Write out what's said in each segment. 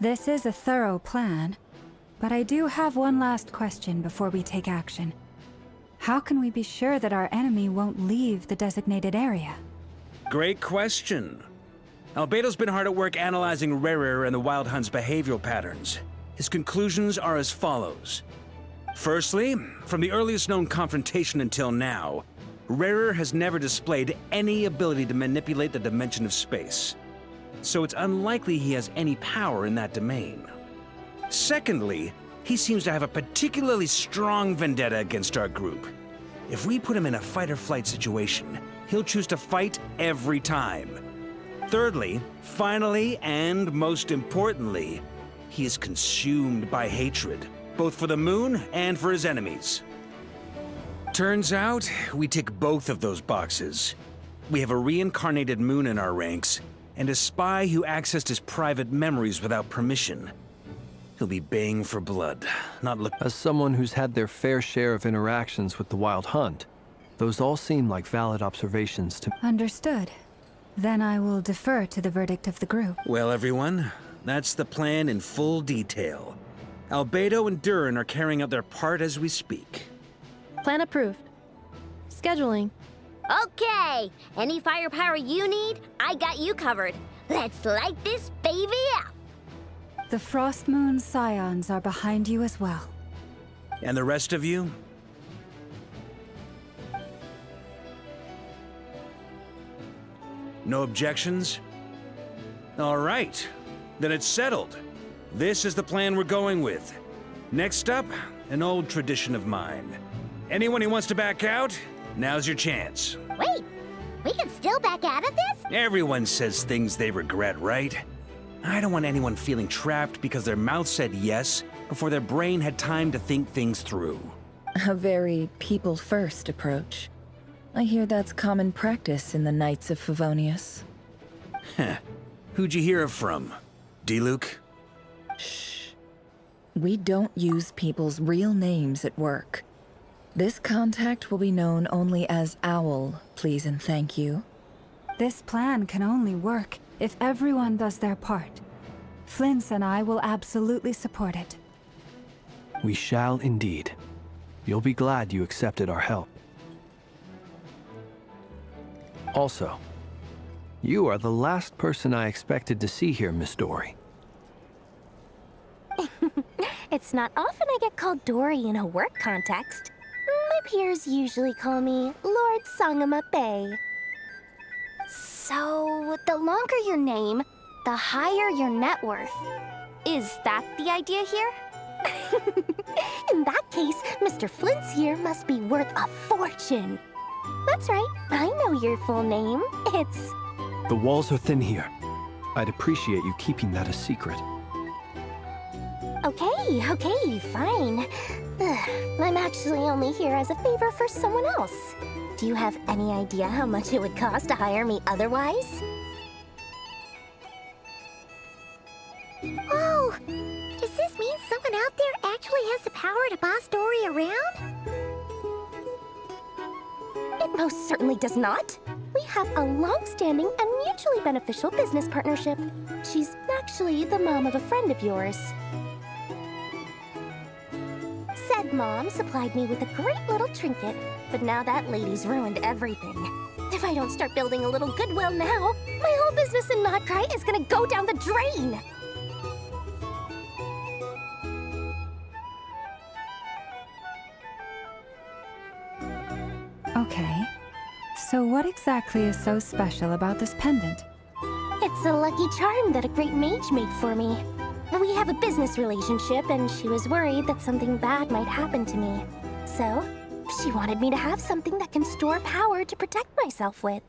This is a thorough plan, but I do have one last question before we take action. How can we be sure that our enemy won't leave the designated area? Great question. Albedo's been hard at work analyzing Rerir and the Wild Hunt's behavioral patterns. His conclusions are as follows. Firstly, from the earliest known confrontation until now, Rerir has never displayed any ability to manipulate the dimension of space. So it's unlikely he has any power in that domain. Secondly, he seems to have a particularly strong vendetta against our group. If we put him in a fight-or-flight situation, he'll choose to fight every time. Thirdly, finally, and most importantly, he is consumed by hatred, both for the moon and for his enemies. Turns out, we tick both of those boxes. We have a reincarnated moon in our ranks, and a spy who accessed his private memories without permission. He'll be baying for blood, not look— As someone who's had their fair share of interactions with the Wild Hunt, those all seem like valid observations to— Understood. Then I will defer to the verdict of the group. Well, everyone, that's the plan in full detail. Albedo and Duran are carrying out their part as we speak. Plan approved. Scheduling. Okay, any firepower you need, I got you covered. Let's light this baby up. The Frost Moon Scions are behind you as well. And the rest of you? No objections? All right, then it's settled. This is the plan we're going with. Next up, an old tradition of mine. Anyone who wants to back out, now's your chance. Wait, we can still back out of this? Everyone says things they regret, right? I don't want anyone feeling trapped because their mouth said yes before their brain had time to think things through. A very people-first approach. I hear that's common practice in the Knights of Favonius. Heh. Who'd you hear it from? Diluc? Shh. We don't use people's real names at work. This contact will be known only as Owl, please and thank you. This plan can only work if everyone does their part. Flintz and I will absolutely support it. We shall indeed. You'll be glad you accepted our help. Also, you are the last person I expected to see here, Miss Dory. It's not often I get called Dory in a work context. My peers usually call me Lord Sangama Bay. So, the longer your name, the higher your net worth. Is that the idea here? In that case, Mr. Flint's here must be worth a fortune. That's right, I know your full name. It's... The walls are thin here. I'd appreciate you keeping that a secret. Okay, fine. I'm actually only here as a favor for someone else. Do you have any idea how much it would cost to hire me otherwise? Oh, does this mean someone out there actually has the power to boss Dory around? It most certainly does not. We have a long-standing and mutually beneficial business partnership. She's actually the mom of a friend of yours. Said mom supplied me with a great little trinket, but now that lady's ruined everything. If I don't start building a little goodwill now, my whole business in Notcry is gonna go down the drain! Okay. So what exactly is so special about this pendant? It's a lucky charm that a great mage made for me. We have a business relationship, and she was worried that something bad might happen to me. So, she wanted me to have something that can store power to protect myself with.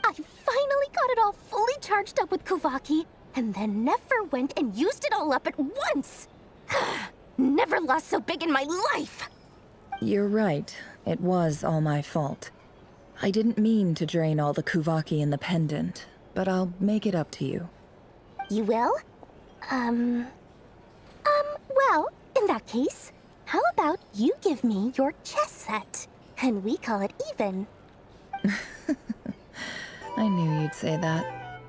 I finally got it all fully charged up with Kuvaki, and then never went and used it all up at once! Never lost so big in my life! You're right. It was all my fault. I didn't mean to drain all the Kuvaki in the pendant, but I'll make it up to you. You will? Well, in that case, how about you give me your chess set, and we call it even? I knew you'd say that.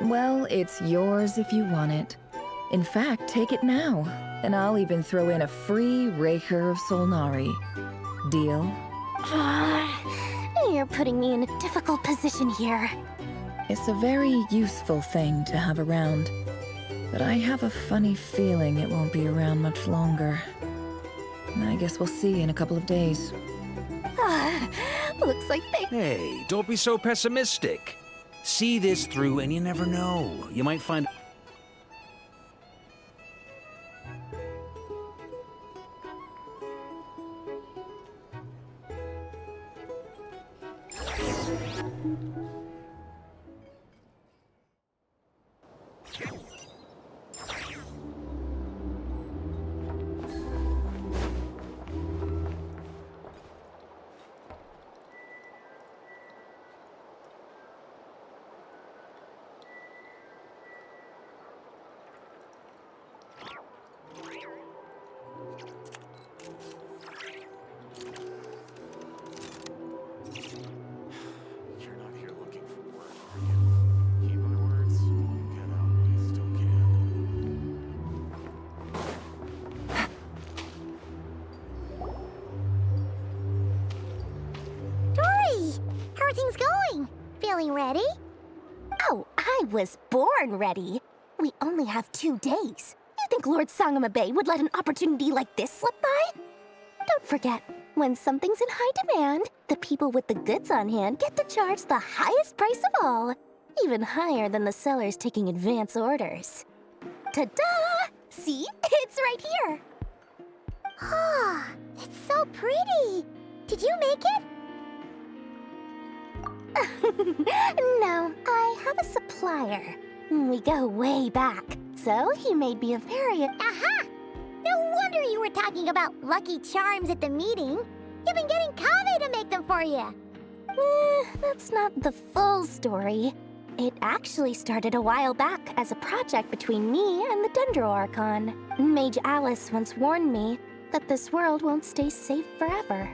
Well, it's yours if you want it. In fact, take it now, and I'll even throw in a free Raker of Solnari. Deal? You're putting me in a difficult position here. It's a very useful thing to have around, but I have a funny feeling it won't be around much longer. I guess we'll see in a couple of days. Looks like they... Hey, don't be so pessimistic. See this through and you never know. You might find... You're not here looking for work, are you? Heed my words. Get out while you still can. Dory! How are things going? Feeling ready? Oh, I was born ready. We only have 2 days. You think Lord Sangamabe would let an opportunity like this slip by? Don't forget, when something's in high demand, the people with the goods on hand get to charge the highest price of all, even higher than the sellers taking advance orders. Ta-da! See? It's right here! Ah, it's so pretty! Did you make it? No, I have a supplier. We go way back, so he made me a very... Aha! No wonder you were talking about Lucky Charms at the meeting. You've been getting Kaveh to make them for you. That's not the full story. It actually started a while back as a project between me and the Dendro Archon. Mage Alice once warned me that this world won't stay safe forever.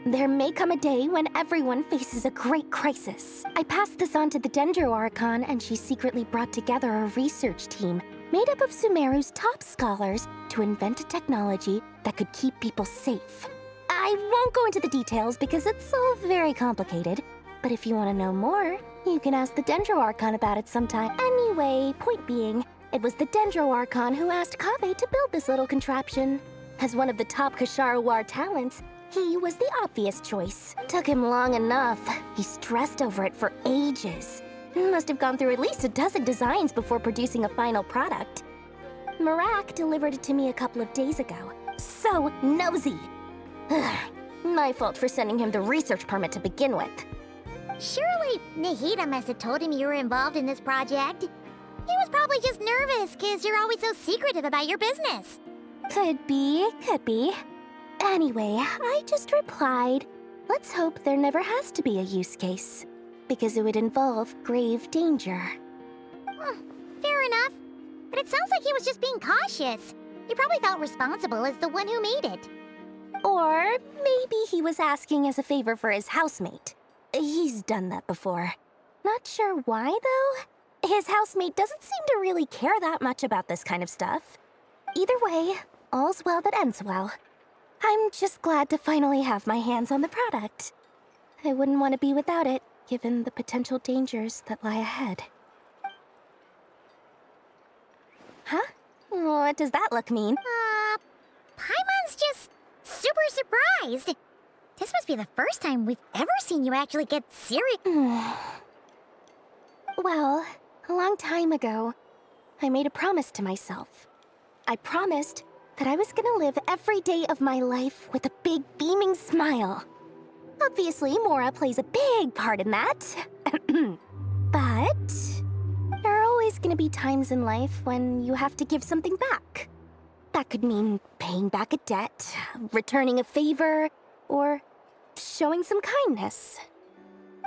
There may come a day when everyone faces a great crisis. I passed this on to the Dendro Archon, and she secretly brought together a research team made up of Sumeru's top scholars to invent a technology that could keep people safe. I won't go into the details because it's all very complicated, but if you want to know more, you can ask the Dendro Archon about it sometime. Anyway, point being, it was the Dendro Archon who asked Kaveh to build this little contraption. As one of the top Kshahrewar talents, he was the obvious choice. Took him long enough. He stressed over it for ages. Must have gone through at least a dozen designs before producing a final product. Marak delivered it to me a couple of days ago. So nosy. My fault for sending him the research permit to begin with. Surely Nahida must have told him you were involved in this project. He was probably just nervous because you're always so secretive about your business. Could be, could be. Anyway, I just replied, let's hope there never has to be a use case, because it would involve grave danger. Fair enough. But it sounds like he was just being cautious. He probably felt responsible as the one who made it. Or maybe he was asking as a favor for his housemate. He's done that before. Not sure why, though. His housemate doesn't seem to really care that much about this kind of stuff. Either way, all's well that ends well. I'm just glad to finally have my hands on the product. I wouldn't want to be without it, given the potential dangers that lie ahead. Huh? What does that look mean? Paimon's just super surprised. This must be the first time we've ever seen you actually get serious. Well, a long time ago, I made a promise to myself. I promised that I was gonna live every day of my life with a big beaming smile. Obviously, Mora plays a big part in that. But there are always gonna be times in life when you have to give something back. That could mean paying back a debt, returning a favor, or showing some kindness.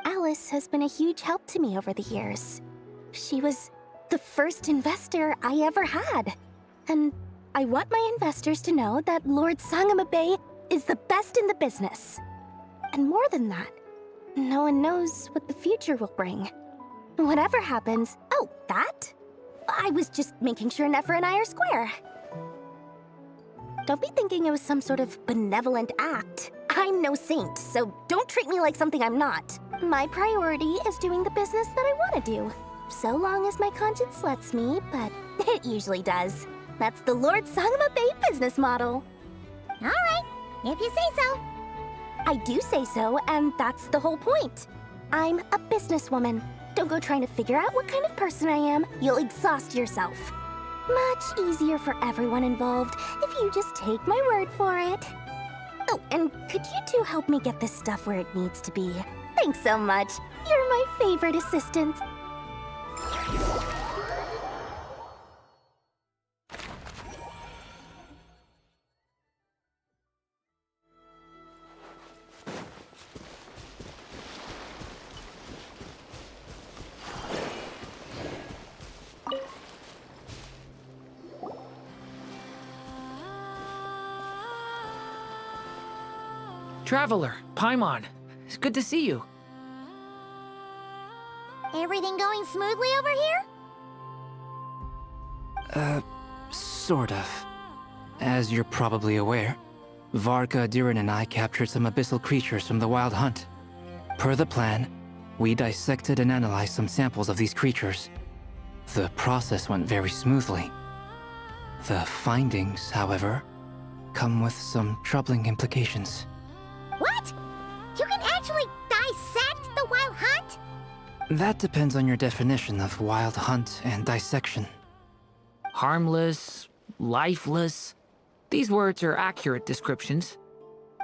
Alice has been a huge help to me over the years. She was the first investor I ever had. And I want my investors to know that Lord Sangama Bay is the best in the business. And more than that, no one knows what the future will bring. Whatever happens... Oh, that? I was just making sure Nefer and I are square. Don't be thinking it was some sort of benevolent act. I'm no saint, so don't treat me like something I'm not. My priority is doing the business that I want to do. So long as my conscience lets me, but it usually does. That's the Lord Sangama Bay business model. Alright, if you say so. I do say so, and that's the whole point. I'm a businesswoman. Don't go trying to figure out what kind of person I am. You'll exhaust yourself. Much easier for everyone involved if you just take my word for it. Oh, and could you two help me get this stuff where it needs to be? Thanks so much. You're my favorite assistant. Traveler, Paimon, it's good to see you. Everything going smoothly over here? Sort of. As you're probably aware, Varka, Diren, and I captured some abyssal creatures from the Wild Hunt. Per the plan, we dissected and analyzed some samples of these creatures. The process went very smoothly. The findings, however, come with some troubling implications. What? You can actually dissect the Wild Hunt? That depends on your definition of Wild Hunt and dissection. Harmless, lifeless. These words are accurate descriptions.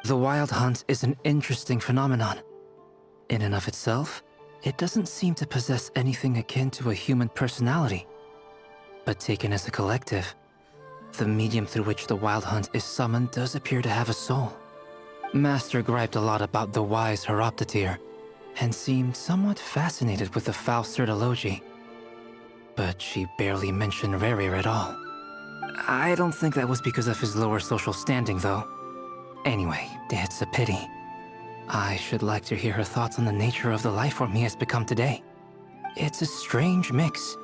The Wild Hunt is an interesting phenomenon. In and of itself, it doesn't seem to possess anything akin to a human personality. But taken as a collective, the medium through which the Wild Hunt is summoned does appear to have a soul. Master griped a lot about the wise Horoptotire, and seemed somewhat fascinated with the Faust Certology. But she barely mentioned Rerir at all. I don't think that was because of his lower social standing, though. Anyway, it's a pity. I should like to hear her thoughts on the nature of the life form he has become today. It's a strange mix.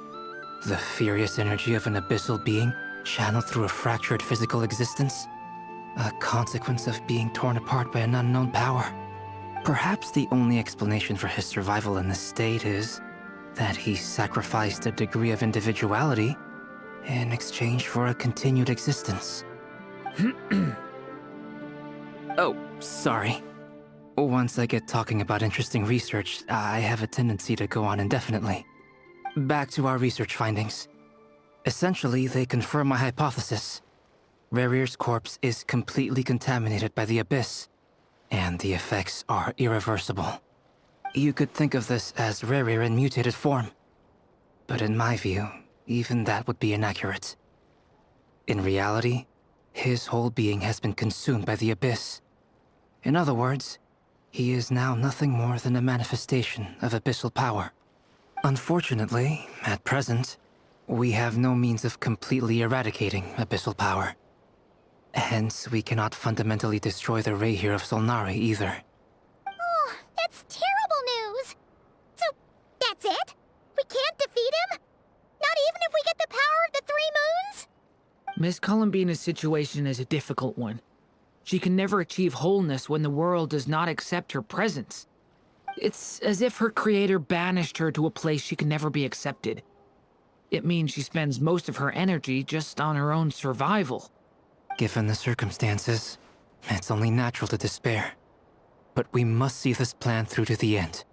The furious energy of an abyssal being channeled through a fractured physical existence. A consequence of being torn apart by an unknown power. Perhaps the only explanation for his survival in this state is that he sacrificed a degree of individuality in exchange for a continued existence. Oh, sorry. Once I get talking about interesting research, I have a tendency to go on indefinitely. Back to our research findings. Essentially, they confirm my hypothesis. Rerir's corpse is completely contaminated by the Abyss, and the effects are irreversible. You could think of this as Rerir in mutated form. But in my view, even that would be inaccurate. In reality, his whole being has been consumed by the Abyss. In other words, he is now nothing more than a manifestation of abyssal power. Unfortunately, at present, we have no means of completely eradicating abyssal power. Hence, we cannot fundamentally destroy the Rayhir of Solnari either. Oh, that's terrible news! So, that's it? We can't defeat him? Not even if we get the power of the Three Moons? Miss Columbina's situation is a difficult one. She can never achieve wholeness when the world does not accept her presence. It's as if her creator banished her to a place she can never be accepted. It means she spends most of her energy just on her own survival. Given the circumstances, it's only natural to despair. But we must see this plan through to the end.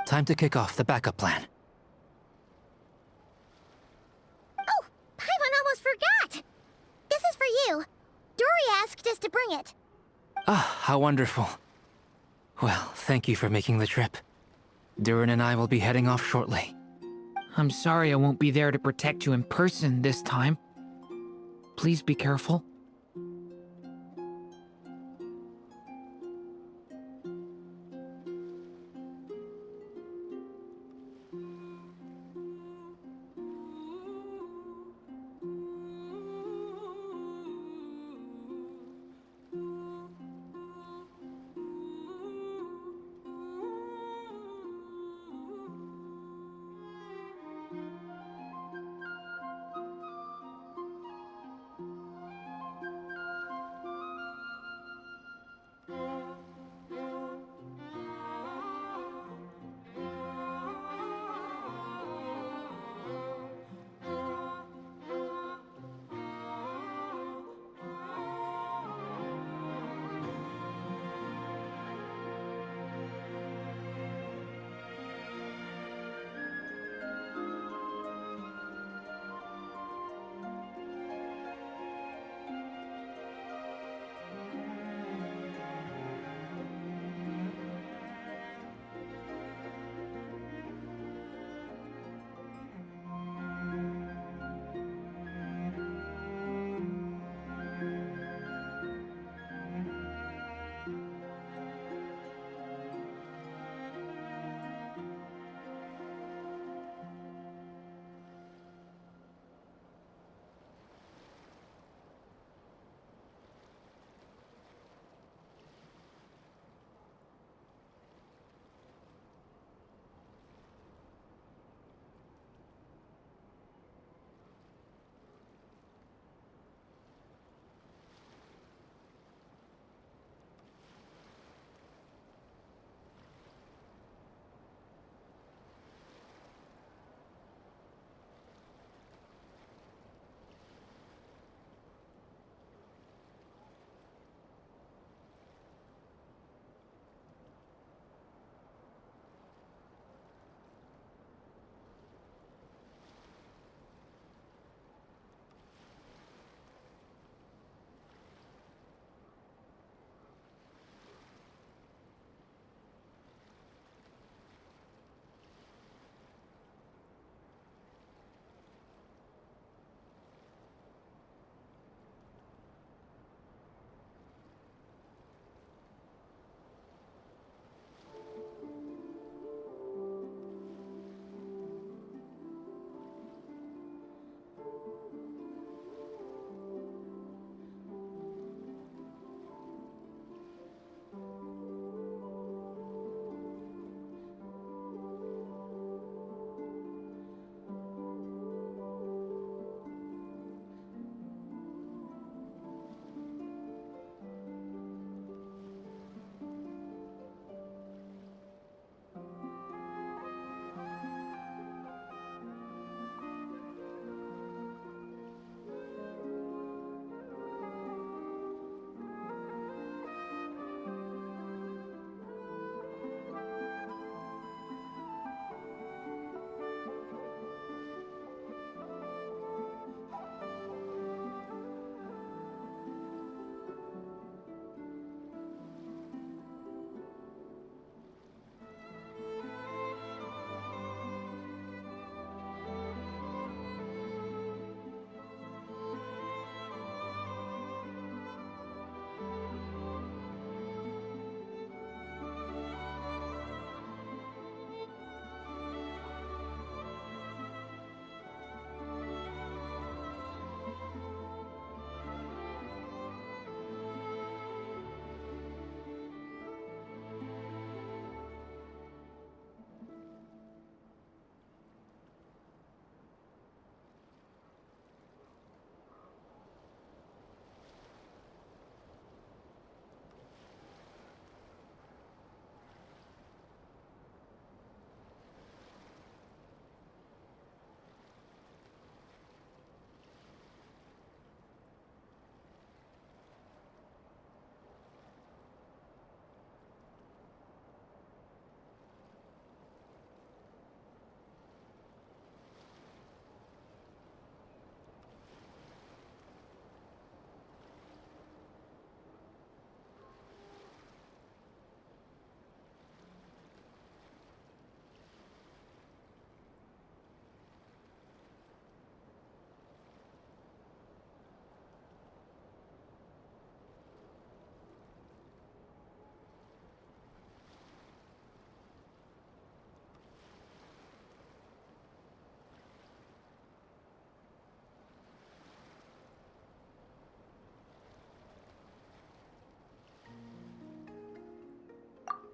Time to kick off the backup plan. Oh, Paimon almost forgot! This is for you. Dory asked us to bring it. Ah, how wonderful. Well, thank you for making the trip. Durin and I will be heading off shortly. I'm sorry I won't be there to protect you in person this time. Please be careful.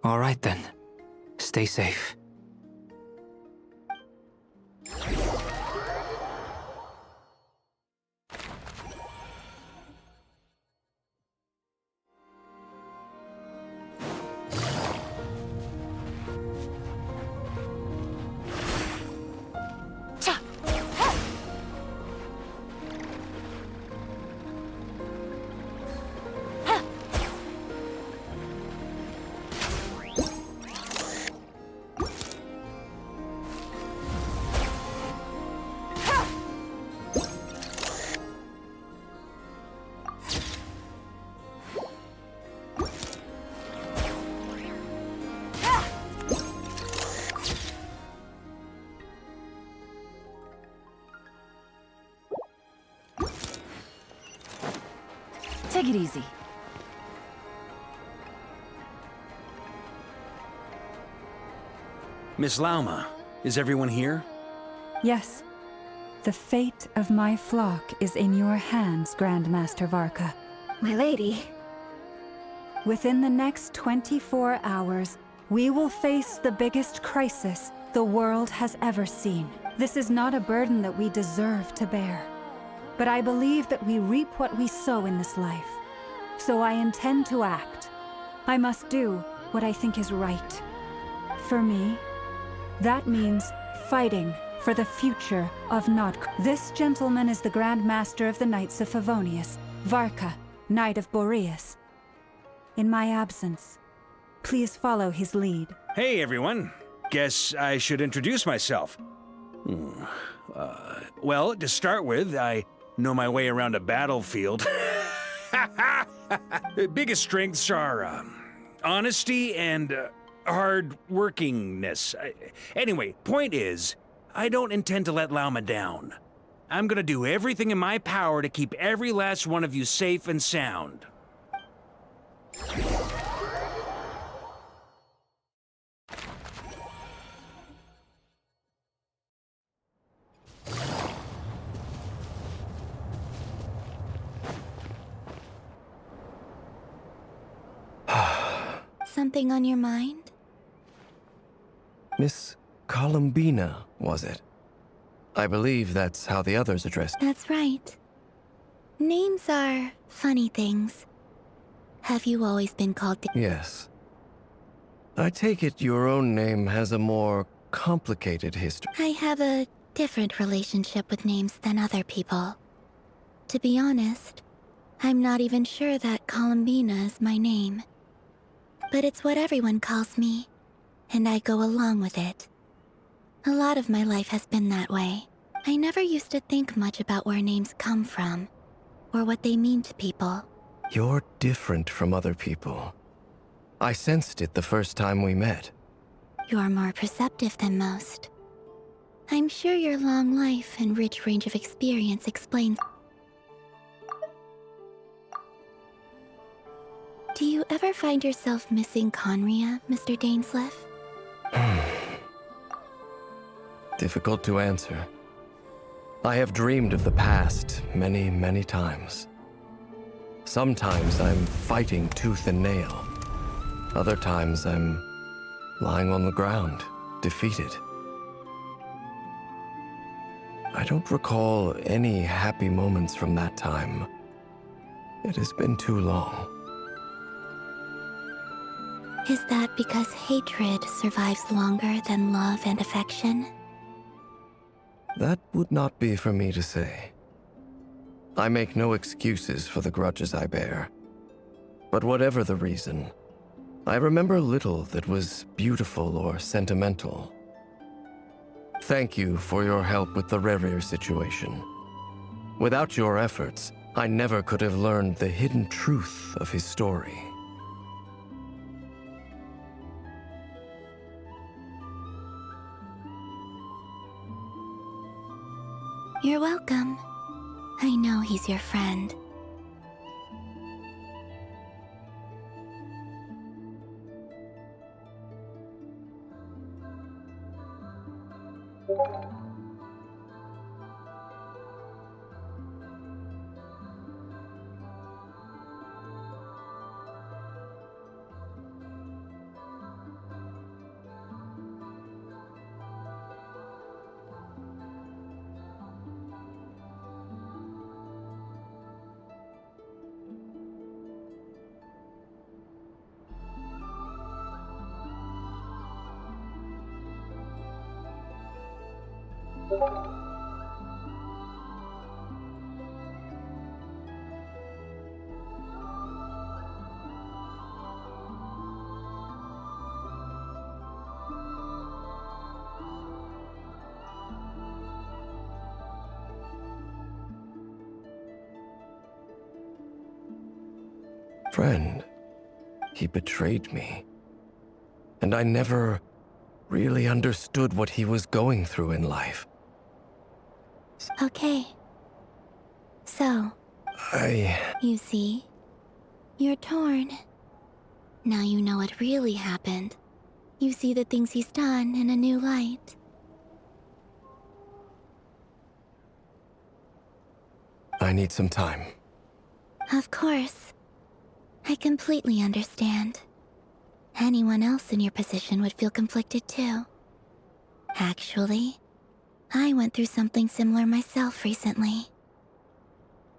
All right then. Stay safe. Take it easy. Miss Lauma, is everyone here? Yes. The fate of my flock is in your hands, Grandmaster Varka. My lady. Within the next 24 hours, we will face the biggest crisis the world has ever seen. This is not a burden that we deserve to bear. But I believe that we reap what we sow in this life. So I intend to act. I must do what I think is right. For me, that means fighting for the future of Nodk. This gentleman is the Grand Master of the Knights of Favonius, Varka, Knight of Boreas. In my absence, please follow his lead. Hey, everyone. Guess I should introduce myself. Well, to start with, I know my way around a battlefield. Biggest strengths are honesty and hard-workingness. Anyway, point is, I don't intend to let Lauma down. I'm gonna do everything in my power to keep every last one of you safe and sound. Something on your mind? Miss Columbina, was it? I believe that's how the others addressed. That's right. Names are funny things. Have you always been called Yes. I take it your own name has a more complicated history. I have a different relationship with names than other people. To be honest, I'm not even sure that Columbina is my name. But it's what everyone calls me, and I go along with it. A lot of my life has been that way. I never used to think much about where names come from, or what they mean to people. You're different from other people. I sensed it the first time we met. You're more perceptive than most. I'm sure your long life and rich range of experience explains. Do you ever find yourself missing Conria, Mr. Dainsleif? Difficult to answer. I have dreamed of the past many, many times. Sometimes I'm fighting tooth and nail. Other times I'm lying on the ground, defeated. I don't recall any happy moments from that time. It has been too long. Is that because hatred survives longer than love and affection? That would not be for me to say. I make no excuses for the grudges I bear. But whatever the reason, I remember little that was beautiful or sentimental. Thank you for your help with the Rerir situation. Without your efforts, I never could have learned the hidden truth of his story. You're welcome. I know he's your friend. Friend, he betrayed me. And I never really understood what he was going through in life. Okay. So, you see, you're torn. Now you know what really happened. You see the things he's done in a new light. I need some time. Of course. I completely understand. Anyone else in your position would feel conflicted too. Actually, I went through something similar myself recently.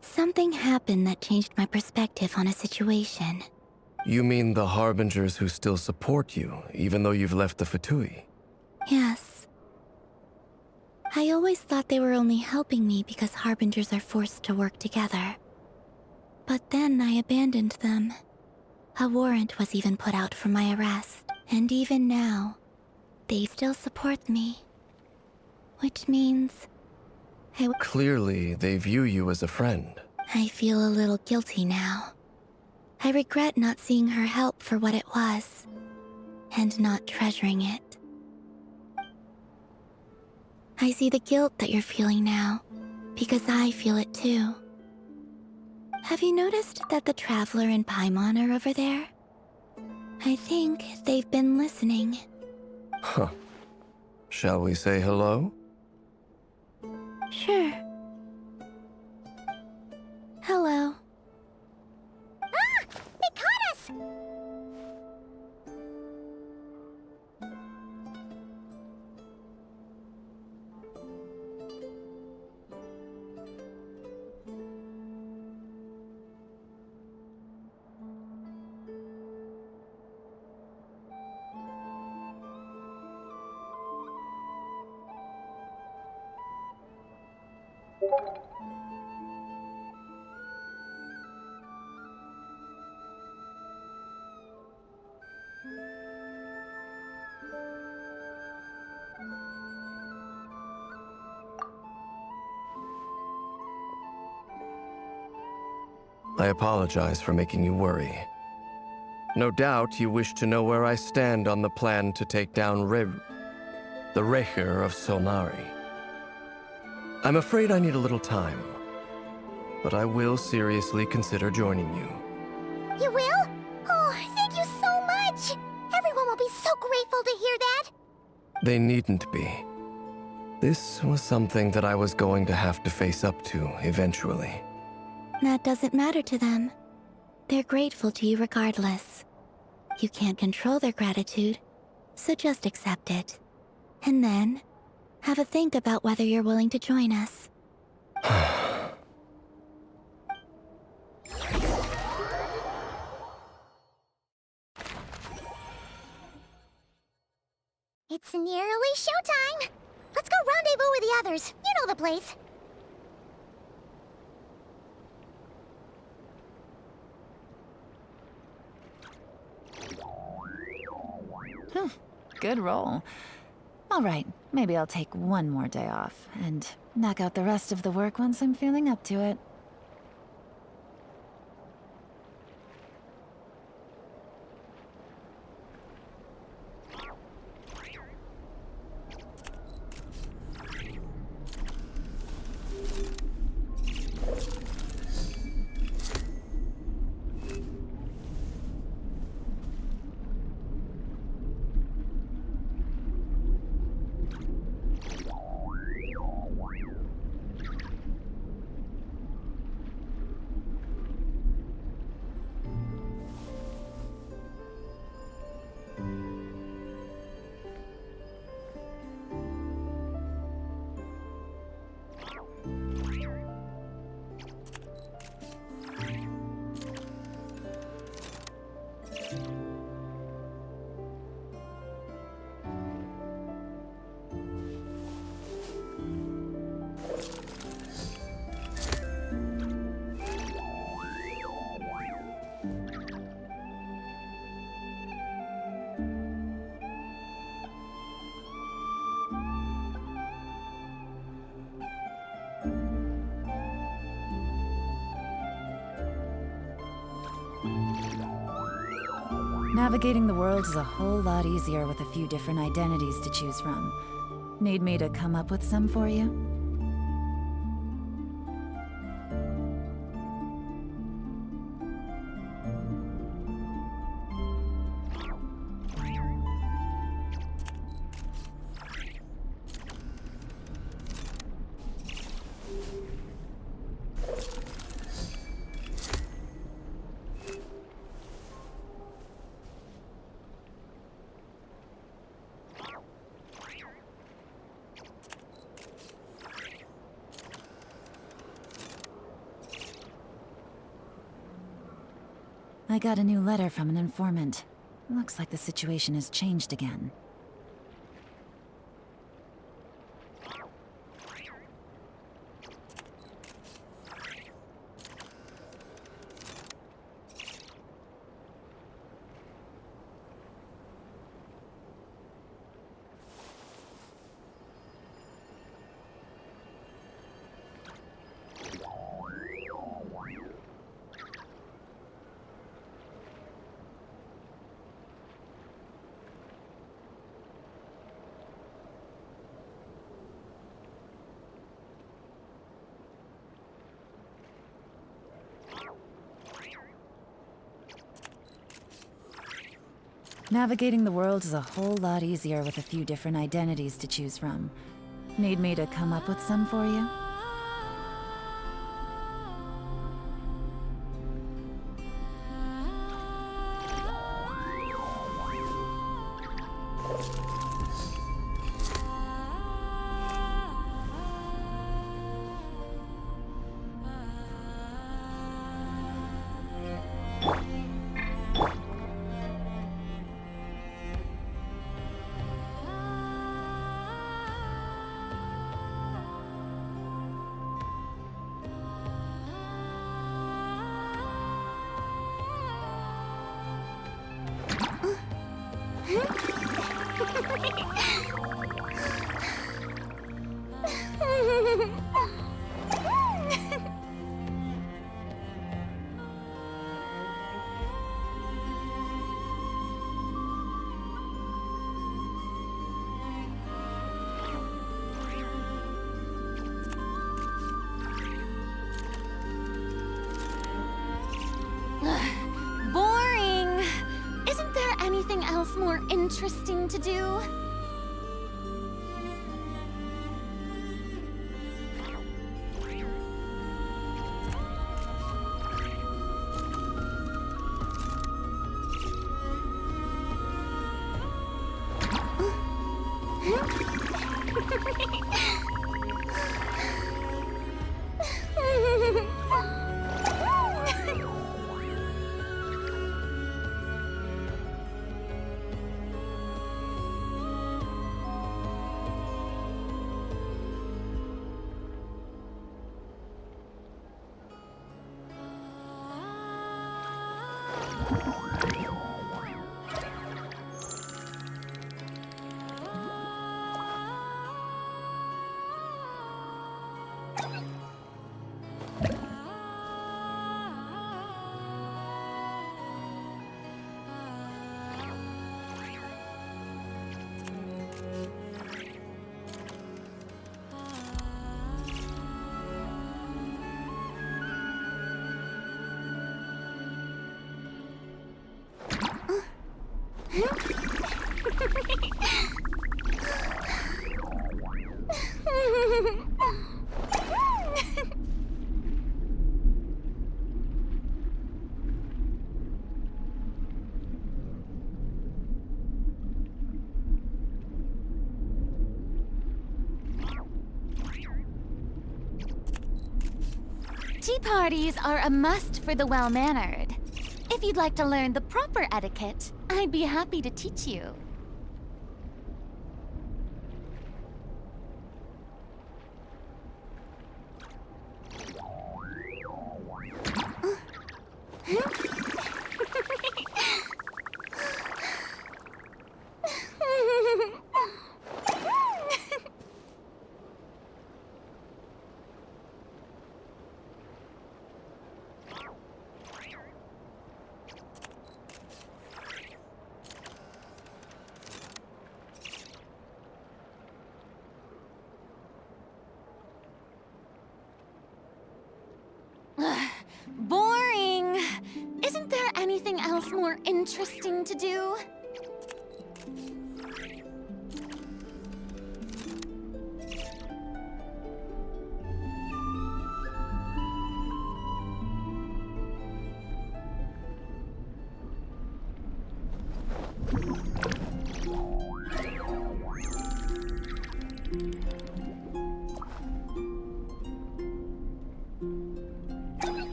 Something happened that changed my perspective on a situation. You mean the Harbingers who still support you, even though you've left the Fatui? Yes. I always thought they were only helping me because Harbingers are forced to work together. But then I abandoned them. A warrant was even put out for my arrest, and even now, they still support me. Which means Clearly, they view you as a friend. I feel a little guilty now. I regret not seeing her help for what it was, and not treasuring it. I see the guilt that you're feeling now, because I feel it too. Have you noticed that the Traveler and Paimon are over there? I think they've been listening. Huh. Shall we say hello? Sure. Hello. Ah! They caught us! I apologize for making you worry. No doubt you wish to know where I stand on the plan to take down the Recher of Solnari. I'm afraid I need a little time, but I will seriously consider joining you. You will? Oh, thank you so much! Everyone will be so grateful to hear that! They needn't be. This was something that I was going to have to face up to eventually. That doesn't matter to them. They're grateful to you regardless. You can't control their gratitude, so just accept it. And then, have a think about whether you're willing to join us. It's nearly showtime! Let's go rendezvous with the others. You know the place. Good roll. All right, maybe I'll take one more day off and knock out the rest of the work once I'm feeling up to it. Navigating the world is a whole lot easier with a few different identities to choose from. Need me to come up with some for you? I got a new letter from an informant. Looks like the situation has changed again. Navigating the world is a whole lot easier with a few different identities to choose from. Need me to come up with some for you? Boring! Isn't there anything else more interesting to do? Tea parties are a must for the well-mannered. If you'd like to learn the proper etiquette, I'd be happy to teach you. Boring! Isn't there anything else more interesting to do?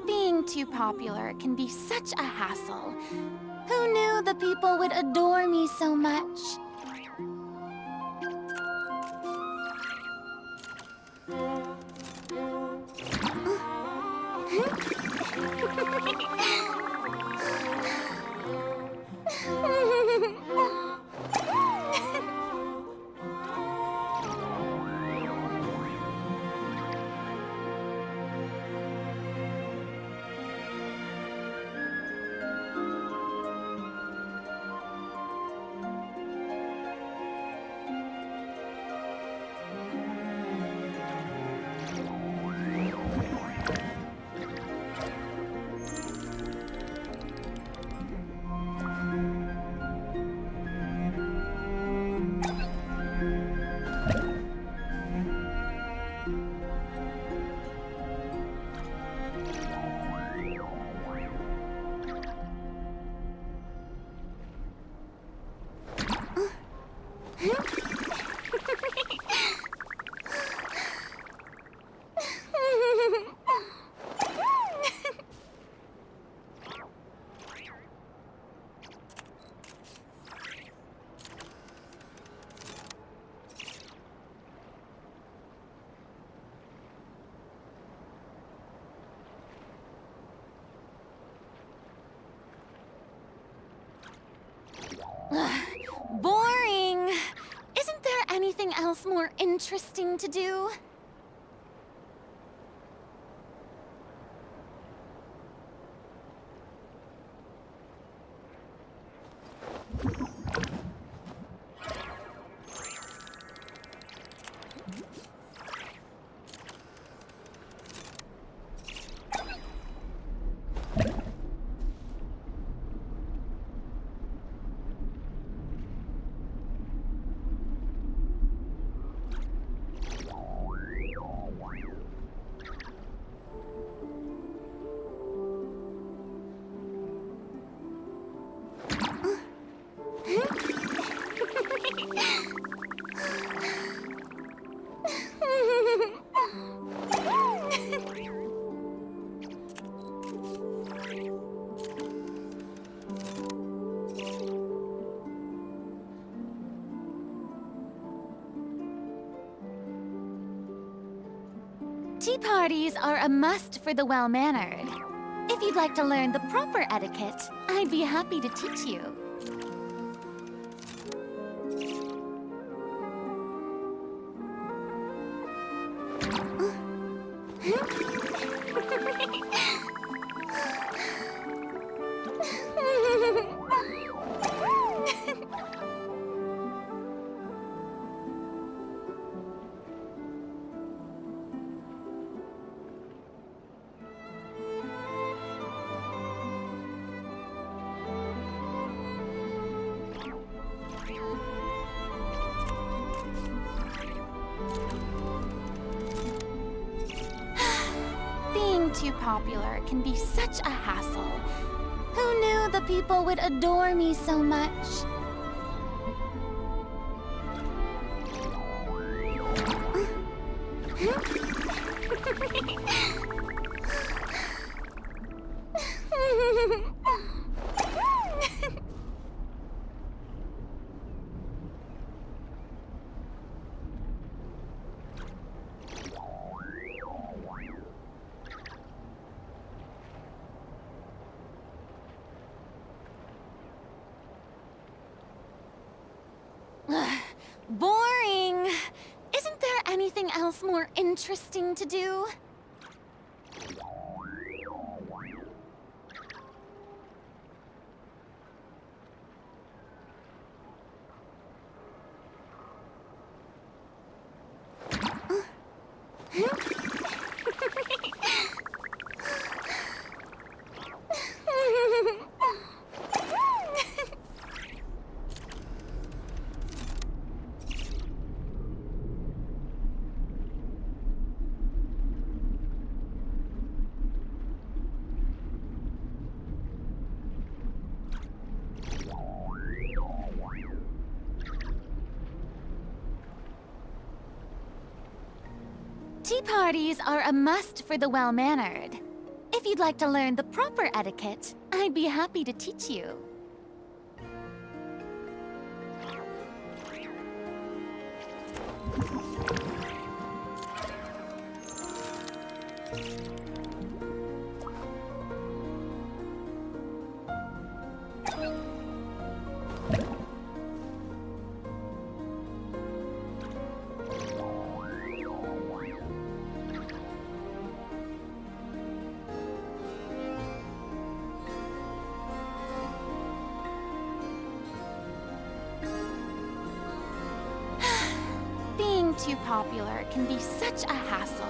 Being too popular can be such a hassle. Who knew the people would adore me so much? Boring! Isn't there anything else more interesting to do? Tea parties are a must for the well-mannered. If you'd like to learn the proper etiquette, I'd be happy to teach you. Being too popular can be such a hassle. Who knew the people would adore me so much? Boring! Isn't there anything else more interesting to do? Tea parties are a must for the well-mannered. If you'd like to learn the proper etiquette, I'd be happy to teach you. Too popular can be such a hassle.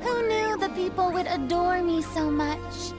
Who knew the people would adore me so much?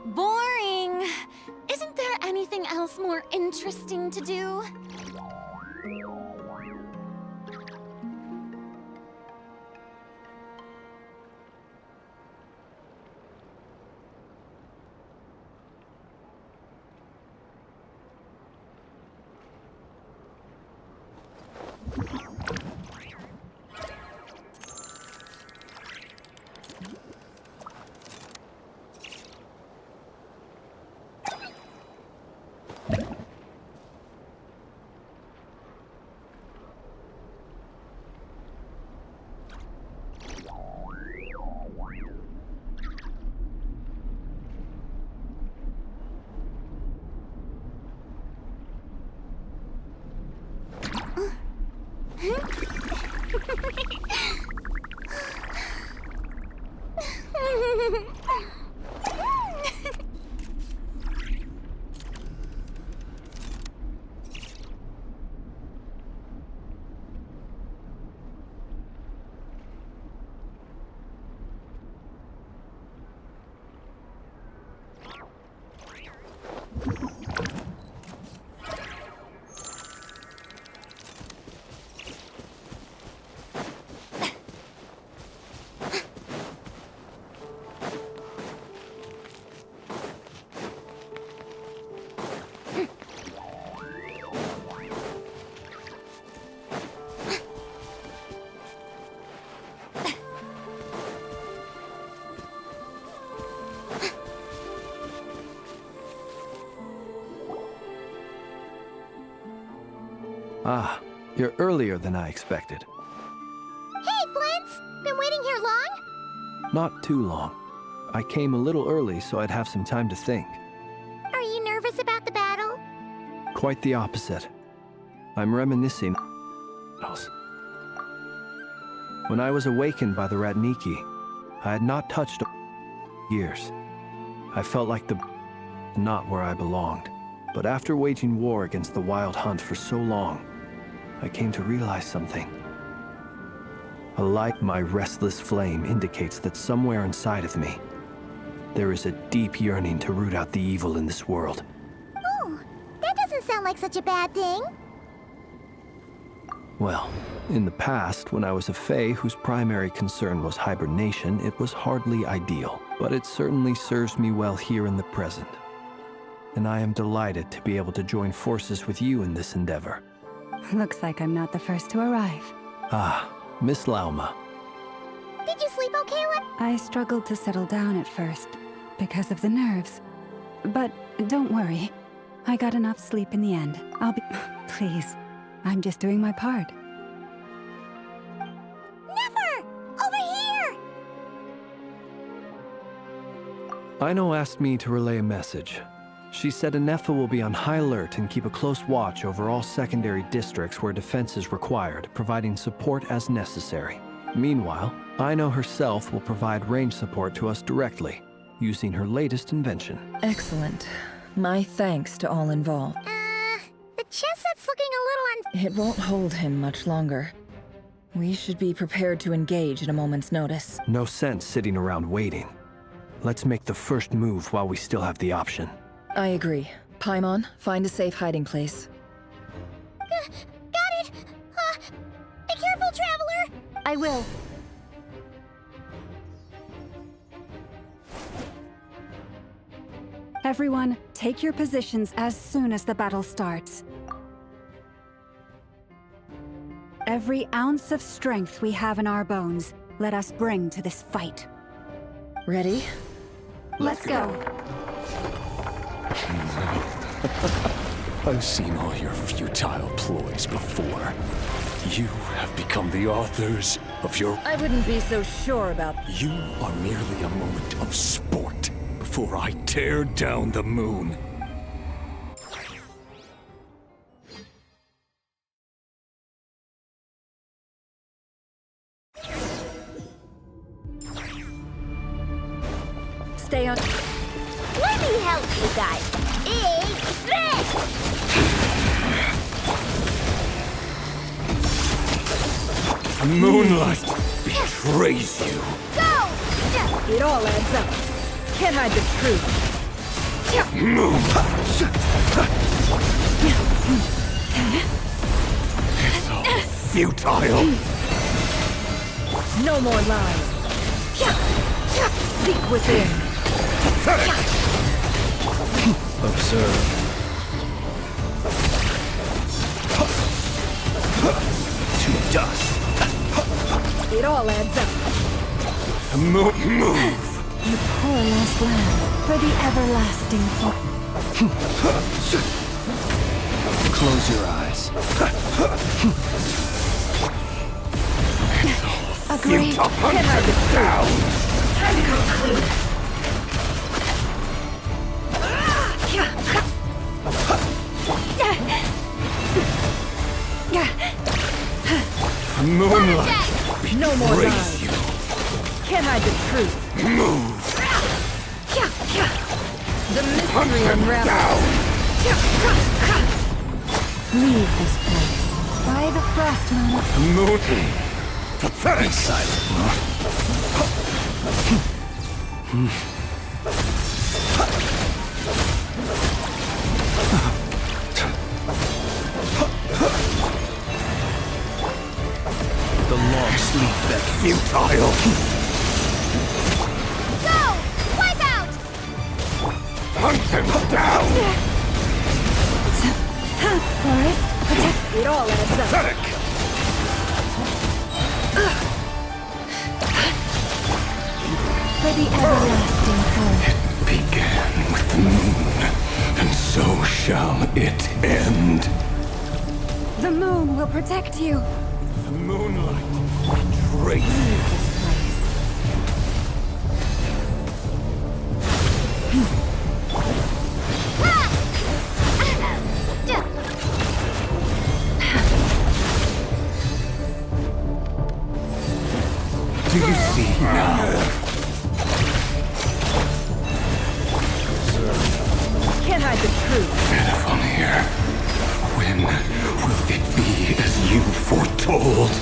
Boring! Isn't there anything else more interesting to do? Ah, you're earlier than I expected. Hey, Flint's! Been waiting here long? Not too long. I came a little early so I'd have some time to think. Are you nervous about the battle? Quite the opposite. I'm reminiscing. When I was awakened by the Ratniki, I had not touched years. I felt like not where I belonged. But after waging war against the Wild Hunt for so long, I came to realize something. A light, my restless flame, indicates that somewhere inside of me, there is a deep yearning to root out the evil in this world. Oh, that doesn't sound like such a bad thing. Well, in the past, when I was a Fae whose primary concern was hibernation, it was hardly ideal. But it certainly serves me well here in the present. And I am delighted to be able to join forces with you in this endeavor. Looks like I'm not the first to arrive. Ah, Miss Lauma. Did you sleep okay, I struggled to settle down at first, because of the nerves. But don't worry, I got enough sleep in the end. I'll be... Please, I'm just doing my part. Never! Over here! Aino asked me to relay a message. She said Anefa will be on high alert and keep a close watch over all secondary districts where defense is required, providing support as necessary. Meanwhile, Aino herself will provide range support to us directly, using her latest invention. Excellent. My thanks to all involved. The chess set's looking a little It won't hold him much longer. We should be prepared to engage at a moment's notice. No sense sitting around waiting. Let's make the first move while we still have the option. I agree. Paimon, find a safe hiding place. Got it! Be careful, Traveler! I will. Everyone, take your positions as soon as the battle starts. Every ounce of strength we have in our bones, let us bring to this fight. Ready? Let's go. I've seen all your futile ploys before. You have become the authors of your... I wouldn't be so sure about... You are merely a moment of sport before I tear down the moon. Stay on... Let me help you guys. It's this! Moonlight betrays you. Go! It all adds up. Can't hide the truth. It's all futile. No more lies. Seek within. Observe. To dust. It all adds up. Move. You poor lost land, for the everlasting Close your eyes. Agreed. Can't hide the truth. Time to come clean. Moonlight No more betrays lies. you. Can't hide the truth. Move. The mystery unravels. Leave this place. By the frost moon. Moon. Pathetic. The long sleep that Futile. Go! Wipe out! Hunt them down. Forest, protect. It all adds up. Pathetic. For the everlasting cold. Began with the moon, and so shall it end. The moon will protect you. The moonlight betrays you. Leave this place. Do you see now? Can't hide the truth. Vanir, when will it be as you foretold?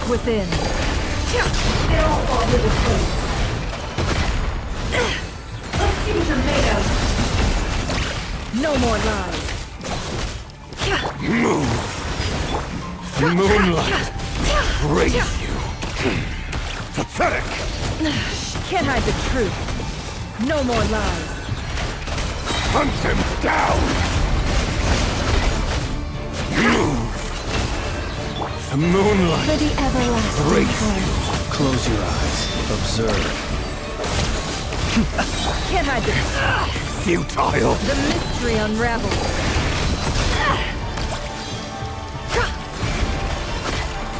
within. It all falls into place. Let's see what you're made of. No more lies. Move! Moonlight! Raise you! Pathetic! Can't hide the truth. No more lies. Hunt him down! Move! The moonlight! For the everlasting Raise flame. you! Close your eyes. Observe. Can't hide the Futile! The mystery unravels.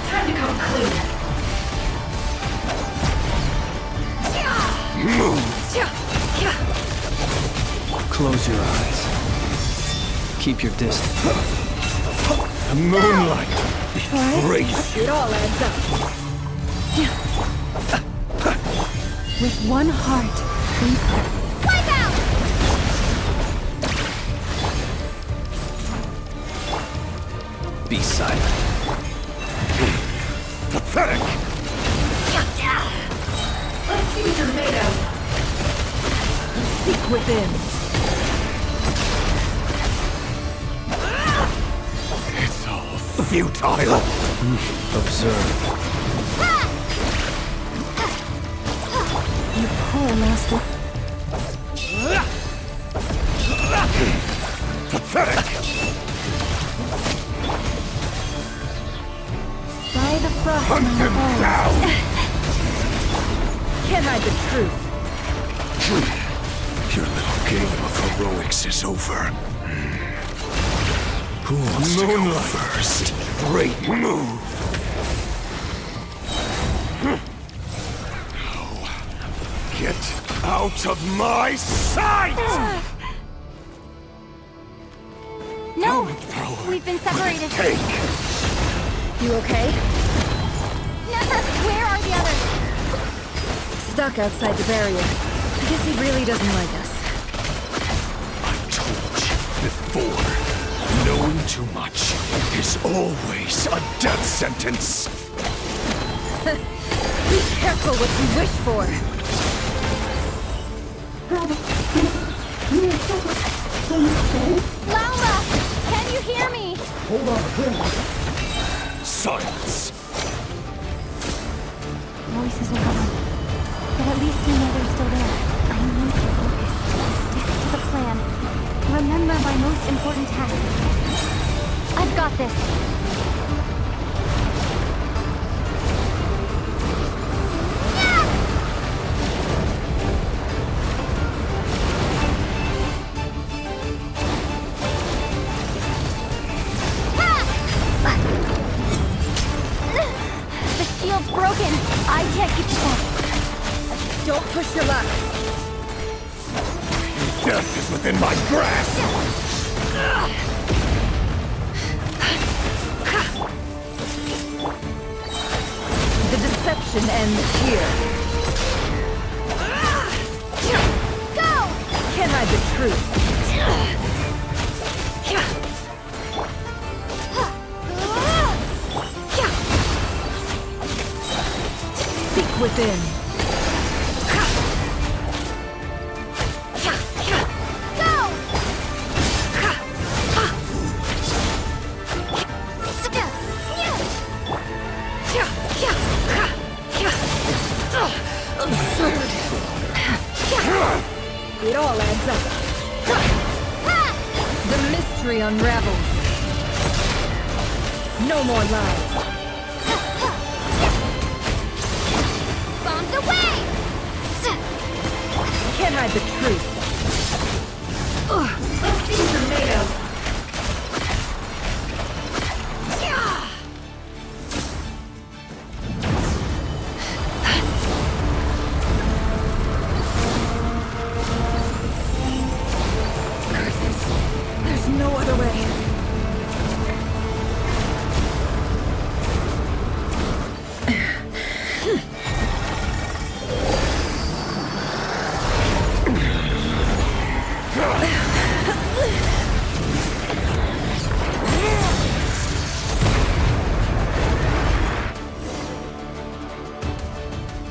Time to come clean. Move! Close your eyes. Keep your distance. The moonlight! Raise you! It all adds up. With one heart, we Wipe out! Be silent. Pathetic! Let's see what you're made of. Seek within. It's all futile! Observe. You poor master. Pathetic! By the frost, Hunt my him foe. down! Can't hide the truth. Your little game of heroics is over. Who wants to go first? Great move! Now, get out of my sight! No! We've been separated. Take! You okay? Never! Where are the others? Stuck outside the barrier. I guess he really doesn't like us. I've told you before, knowing too much is always a death sentence. Be careful what you wish for. Lauma! Can you hear me? Silence. Voices are gone. But at least you know they're still there. I need to focus. Stick to the plan. Remember my most important task. I've got this. The shield's broken. I can't get to that. Don't push your luck. Death is within my grasp. The deception ends here. Go! Can't hide the truth. Seek within. Go! Absurd. It all adds up. The mystery unravels. No more lies. Bombs away! Can't hide the truth. Let's see what you're made of. There's no other way.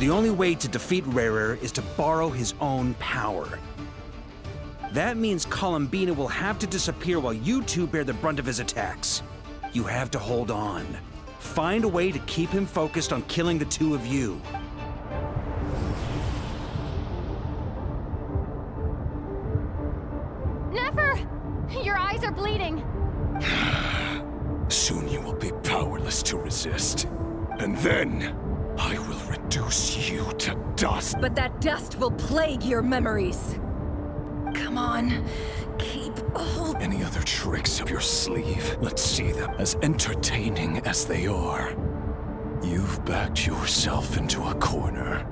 the only way to defeat Rerir is to borrow his own power. That means Columbina will have to disappear while you two bear the brunt of his attacks. You have to hold on. Find a way to keep him focused on killing the two of you. Never! Your eyes are bleeding. Soon you will be powerless to resist. And then, I will reduce you to dust. But that dust will plague your memories. Come on, keep hold. Any other tricks up your sleeve? Let's see them, as entertaining as they are. You've backed yourself into a corner.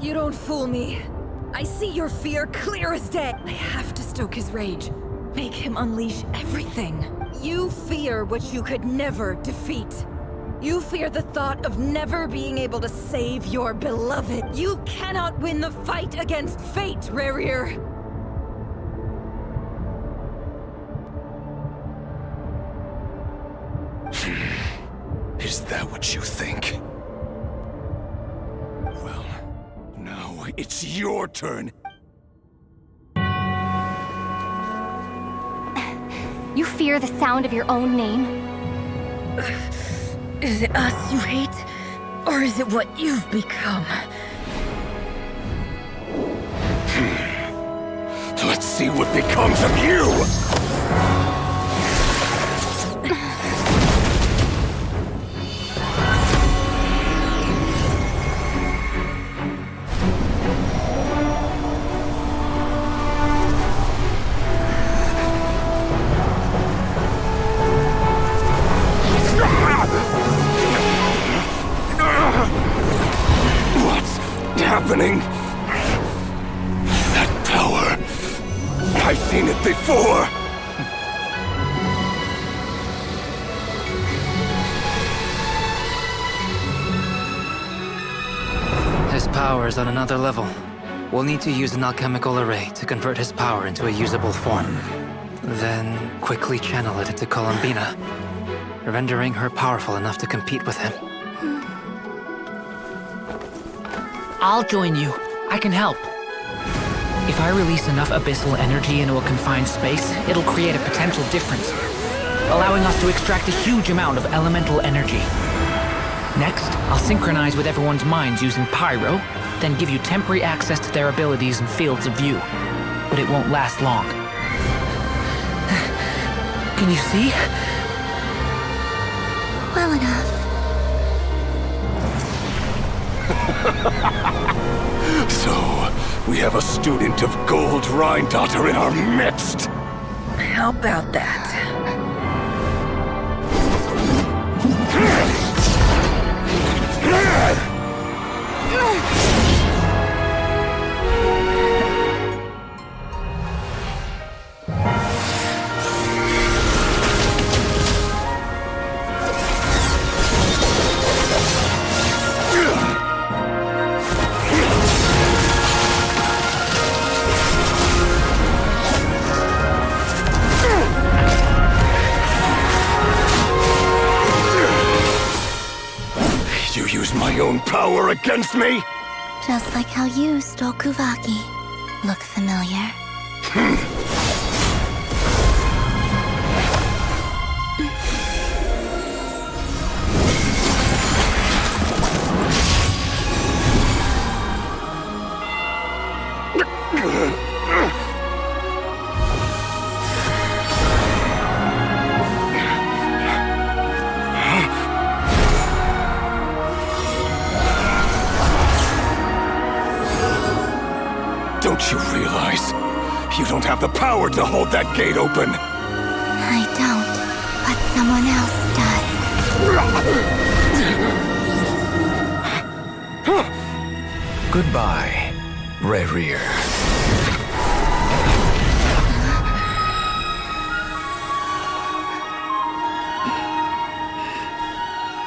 You don't fool me. I see your fear clear as day. I have to stoke his rage. Make him unleash everything. You fear what you could never defeat. You fear the thought of never being able to save your beloved. You cannot win the fight against fate, Rerir. Is that what you think? Well, now it's your turn. You fear the sound of your own name? Is it us you hate? Or is it what you've become? Let's see what becomes of you! Happening? That power. I've seen it before. His power is on another level. We'll need to use an alchemical array to convert his power into a usable form. Then quickly channel it into Columbina, rendering her powerful enough to compete with him. I'll join you. I can help. If I release enough abyssal energy into a confined space, it'll create a potential difference, allowing us to extract a huge amount of elemental energy. Next, I'll synchronize with everyone's minds using Pyro, then give you temporary access to their abilities and fields of view. But it won't last long. Can you see? Well enough. So, we have a student of Gold Rheindotter in our midst. How about that? My own power against me? Just like how you stole Kuvaki. Look familiar? Don't you realize? You don't have the power to hold that gate open! I don't, but someone else does. Goodbye, Rerir.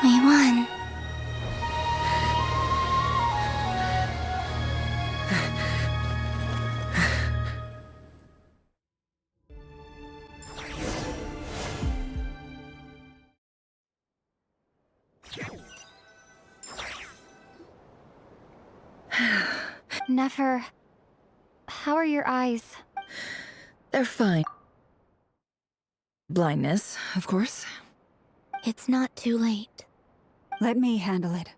We won. Nefer, how are your eyes? They're fine. Blindness, of course. It's not too late. Let me handle it.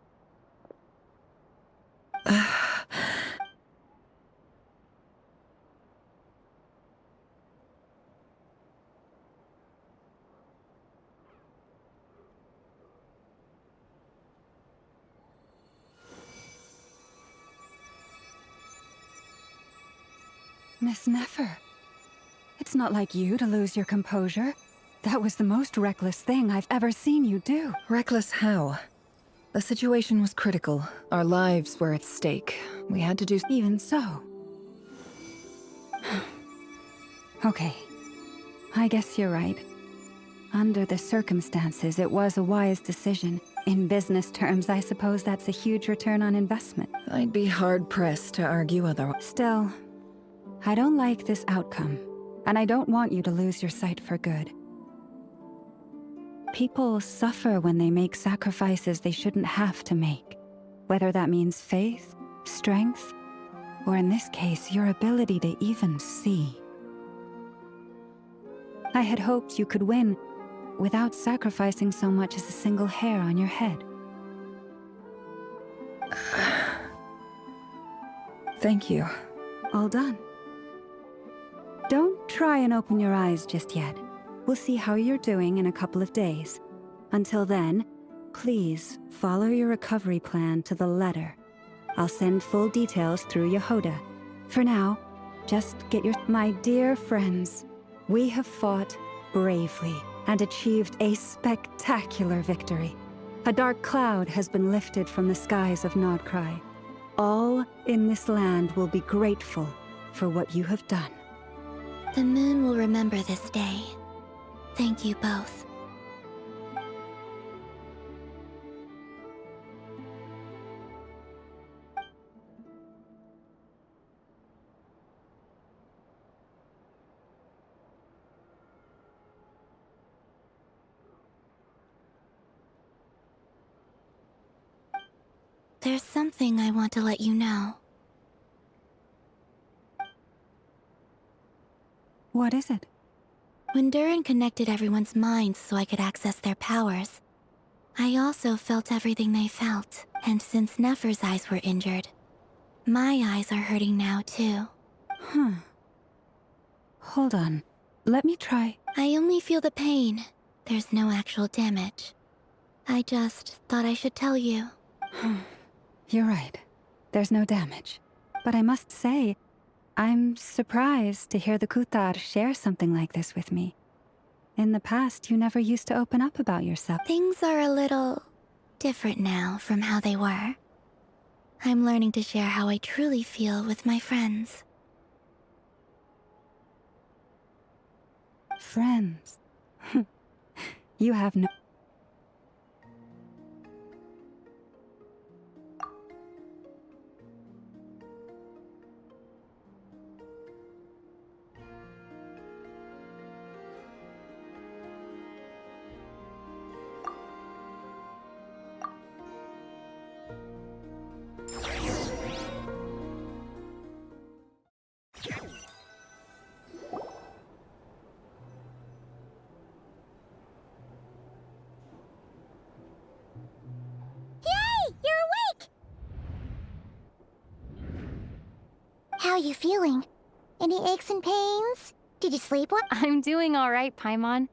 Miss Nefer, it's not like you to lose your composure. That was the most reckless thing I've ever seen you do. Reckless how? The situation was critical. Our lives were at stake. We had to do... Even so. Okay. I guess you're right. Under the circumstances, it was a wise decision. In business terms, I suppose that's a huge return on investment. I'd be hard-pressed to argue otherwise. Still, I don't like this outcome, and I don't want you to lose your sight for good. People suffer when they make sacrifices they shouldn't have to make, whether that means faith, strength, or in this case, your ability to even see. I had hoped you could win without sacrificing so much as a single hair on your head. Thank you. All done. Don't try and open your eyes just yet. We'll see how you're doing in a couple of days. Until then, please follow your recovery plan to the letter. I'll send full details through Yehoda. For now, just get your... My dear friends, we have fought bravely and achieved a spectacular victory. A dark cloud has been lifted from the skies of Nodcry. All in this land will be grateful for what you have done. The moon will remember this day. Thank you both. There's something I want to let you know. What is it? When Durin connected everyone's minds so I could access their powers, I also felt everything they felt. And since Nefer's eyes were injured, my eyes are hurting now too. Huh. Hold on. Let me try. I only feel the pain. There's no actual damage. I just thought I should tell you. You're right. There's no damage. But I must say, I'm surprised to hear the Kutar share something like this with me. In the past, you never used to open up about yourself. Things are a little different now from how they were. I'm learning to share how I truly feel with my friends. Friends? You have no... How you feeling? Any aches and pains? Did you sleep well? I'm doing all right, Paimon.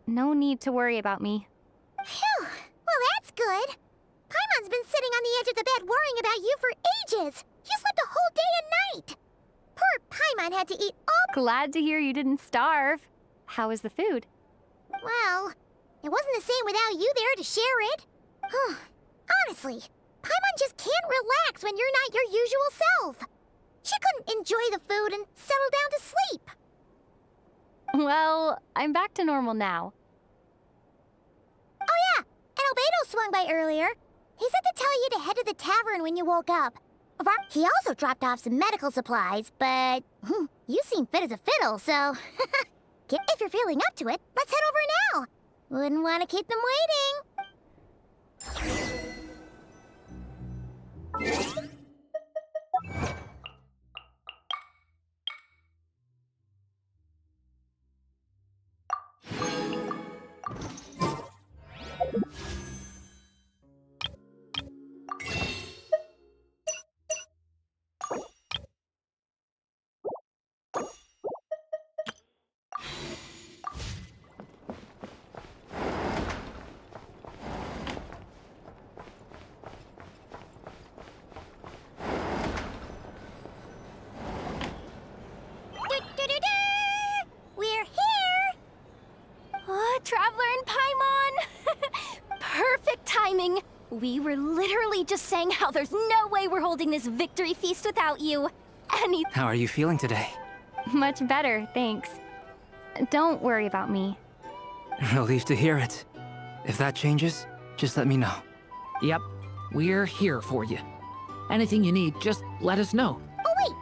No need to worry about me. Phew! Well, that's good. Paimon's been sitting on the edge of the bed worrying about you for ages. You slept a whole day and night. Poor Paimon had to eat all... Glad to hear you didn't starve. How was the food? Well, it wasn't the same without you there to share it. Honestly, Paimon just can't relax when you're not your usual self. She couldn't enjoy the food and settle down to sleep. Well, I'm back to normal now. Oh yeah, and Albedo swung by earlier. He said to tell you to head to the tavern when you woke up. He also dropped off some medical supplies, but you seem fit as a fiddle, so... If you're feeling up to it, let's head over now. Wouldn't want to keep them waiting. We were literally just saying how there's no way we're holding this victory feast without you. How are you feeling today? Much better, thanks. Don't worry about me. Relieved to hear it. If that changes, just let me know. Yep, we're here for you. Anything you need, just let us know. Oh wait,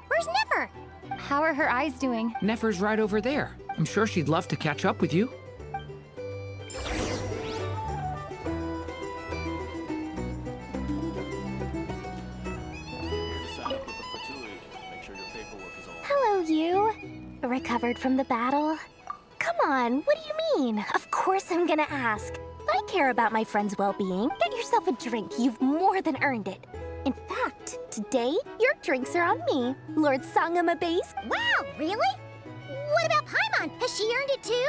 where's Nefer? How are her eyes doing? Nefer's right over there. I'm sure she'd love to catch up with you. Hello, you. Recovered from the battle? Come on, what do you mean? Of course I'm gonna ask. I care about my friend's well-being. Get yourself a drink. You've more than earned it. In fact, today, your drinks are on me. Lord Sangama Base. Wow, really? What about Paimon? Has she earned it too?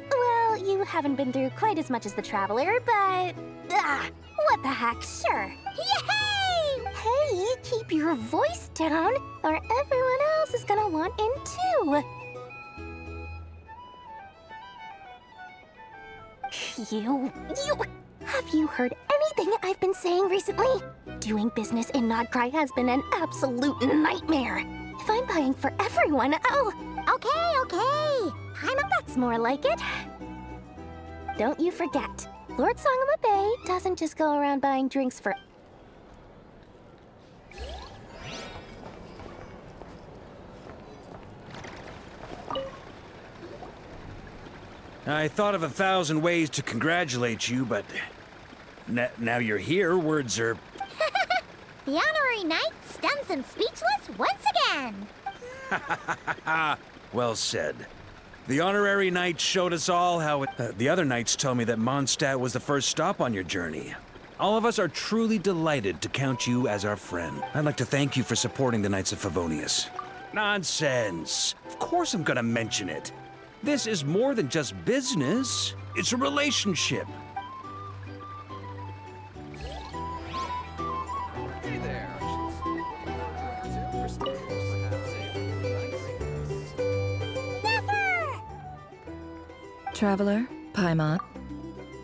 Well, you haven't been through quite as much as the Traveler, but... what the heck, sure. Yay! Hey, keep your voice down, or everyone else is gonna want in too. You... Have you heard anything I've been saying recently? Doing business in Nodcry has been an absolute nightmare. If I'm buying for everyone, I'll... Okay. That's more like it. Don't you forget, Lord Sangama Bay doesn't just go around buying drinks for... I thought of 1,000 ways to congratulate you, but now you're here, words are... The honorary knight stuns them speechless once again. Well said. The honorary knight showed us all how the other knights tell me that Mondstadt was the first stop on your journey. All of us are truly delighted to count you as our friend. I'd like to thank you for supporting the Knights of Favonius. Nonsense! Of course I'm gonna mention it. This is more than just business. It's a relationship. Hey there. Traveler, Paimon,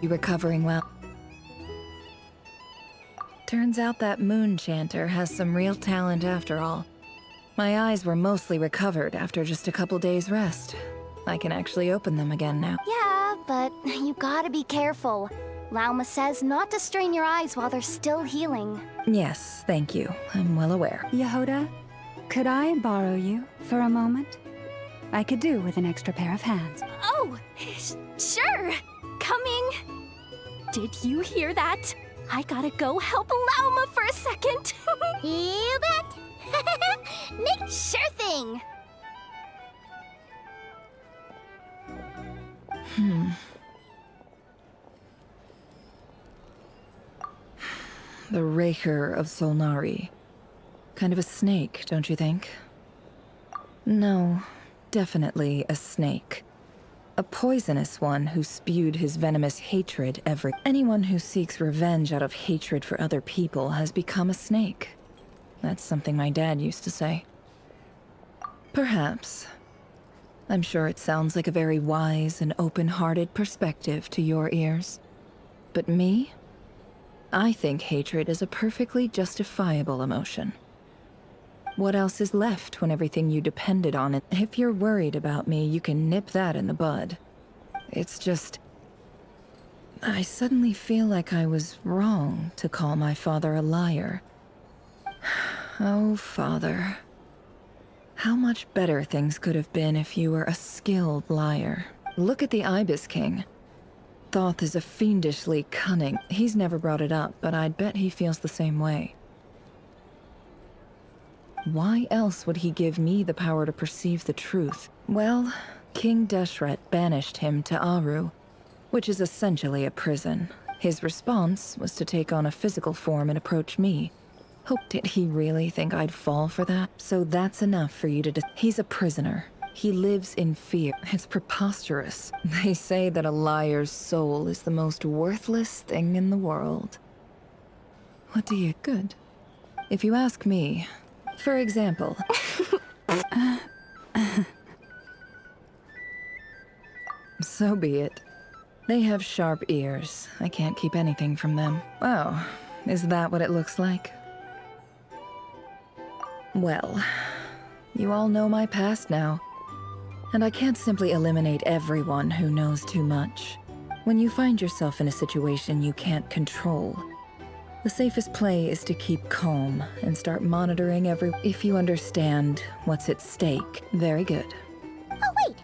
you recovering well? Turns out that moon chanter has some real talent after all. My eyes were mostly recovered after just a couple days' rest. I can actually open them again now. Yeah, but you gotta be careful. Lauma says not to strain your eyes while they're still healing. Yes, thank you. I'm well aware. Yehoda, could I borrow you for a moment? I could do with an extra pair of hands. Oh, sure. Coming. Did you hear that? I gotta go help Lauma for a second. You bet. Nick, sure thing. The Raker of Solnari. Kind of a snake, don't you think? No, definitely a snake. A poisonous one who spewed his venomous hatred every... Anyone who seeks revenge out of hatred for other people has become a snake. That's something my dad used to say. Perhaps. I'm sure it sounds like a very wise and open-hearted perspective to your ears. But me? I think hatred is a perfectly justifiable emotion. What else is left when everything you depended on it? If you're worried about me, you can nip that in the bud. It's just... I suddenly feel like I was wrong to call my father a liar. Oh, Father. How much better things could have been if you were a skilled liar. Look at the Ibis King. Thoth is a fiendishly cunning. He's never brought it up, but I'd bet he feels the same way. Why else would he give me the power to perceive the truth? Well, King Deshret banished him to Aru, which is essentially a prison. His response was to take on a physical form and approach me. Did he really think I'd fall for that? So that's enough for you to He's a prisoner. He lives in fear. It's preposterous. They say that a liar's soul is the most worthless thing in the world. What do you... Good. If you ask me, for example... So be it. They have sharp ears. I can't keep anything from them. Oh, is that what it looks like? Well, you all know my past now. And I can't simply eliminate everyone who knows too much. When you find yourself in a situation you can't control, the safest play is to keep calm and start monitoring if you understand what's at stake. Very good. Oh, wait!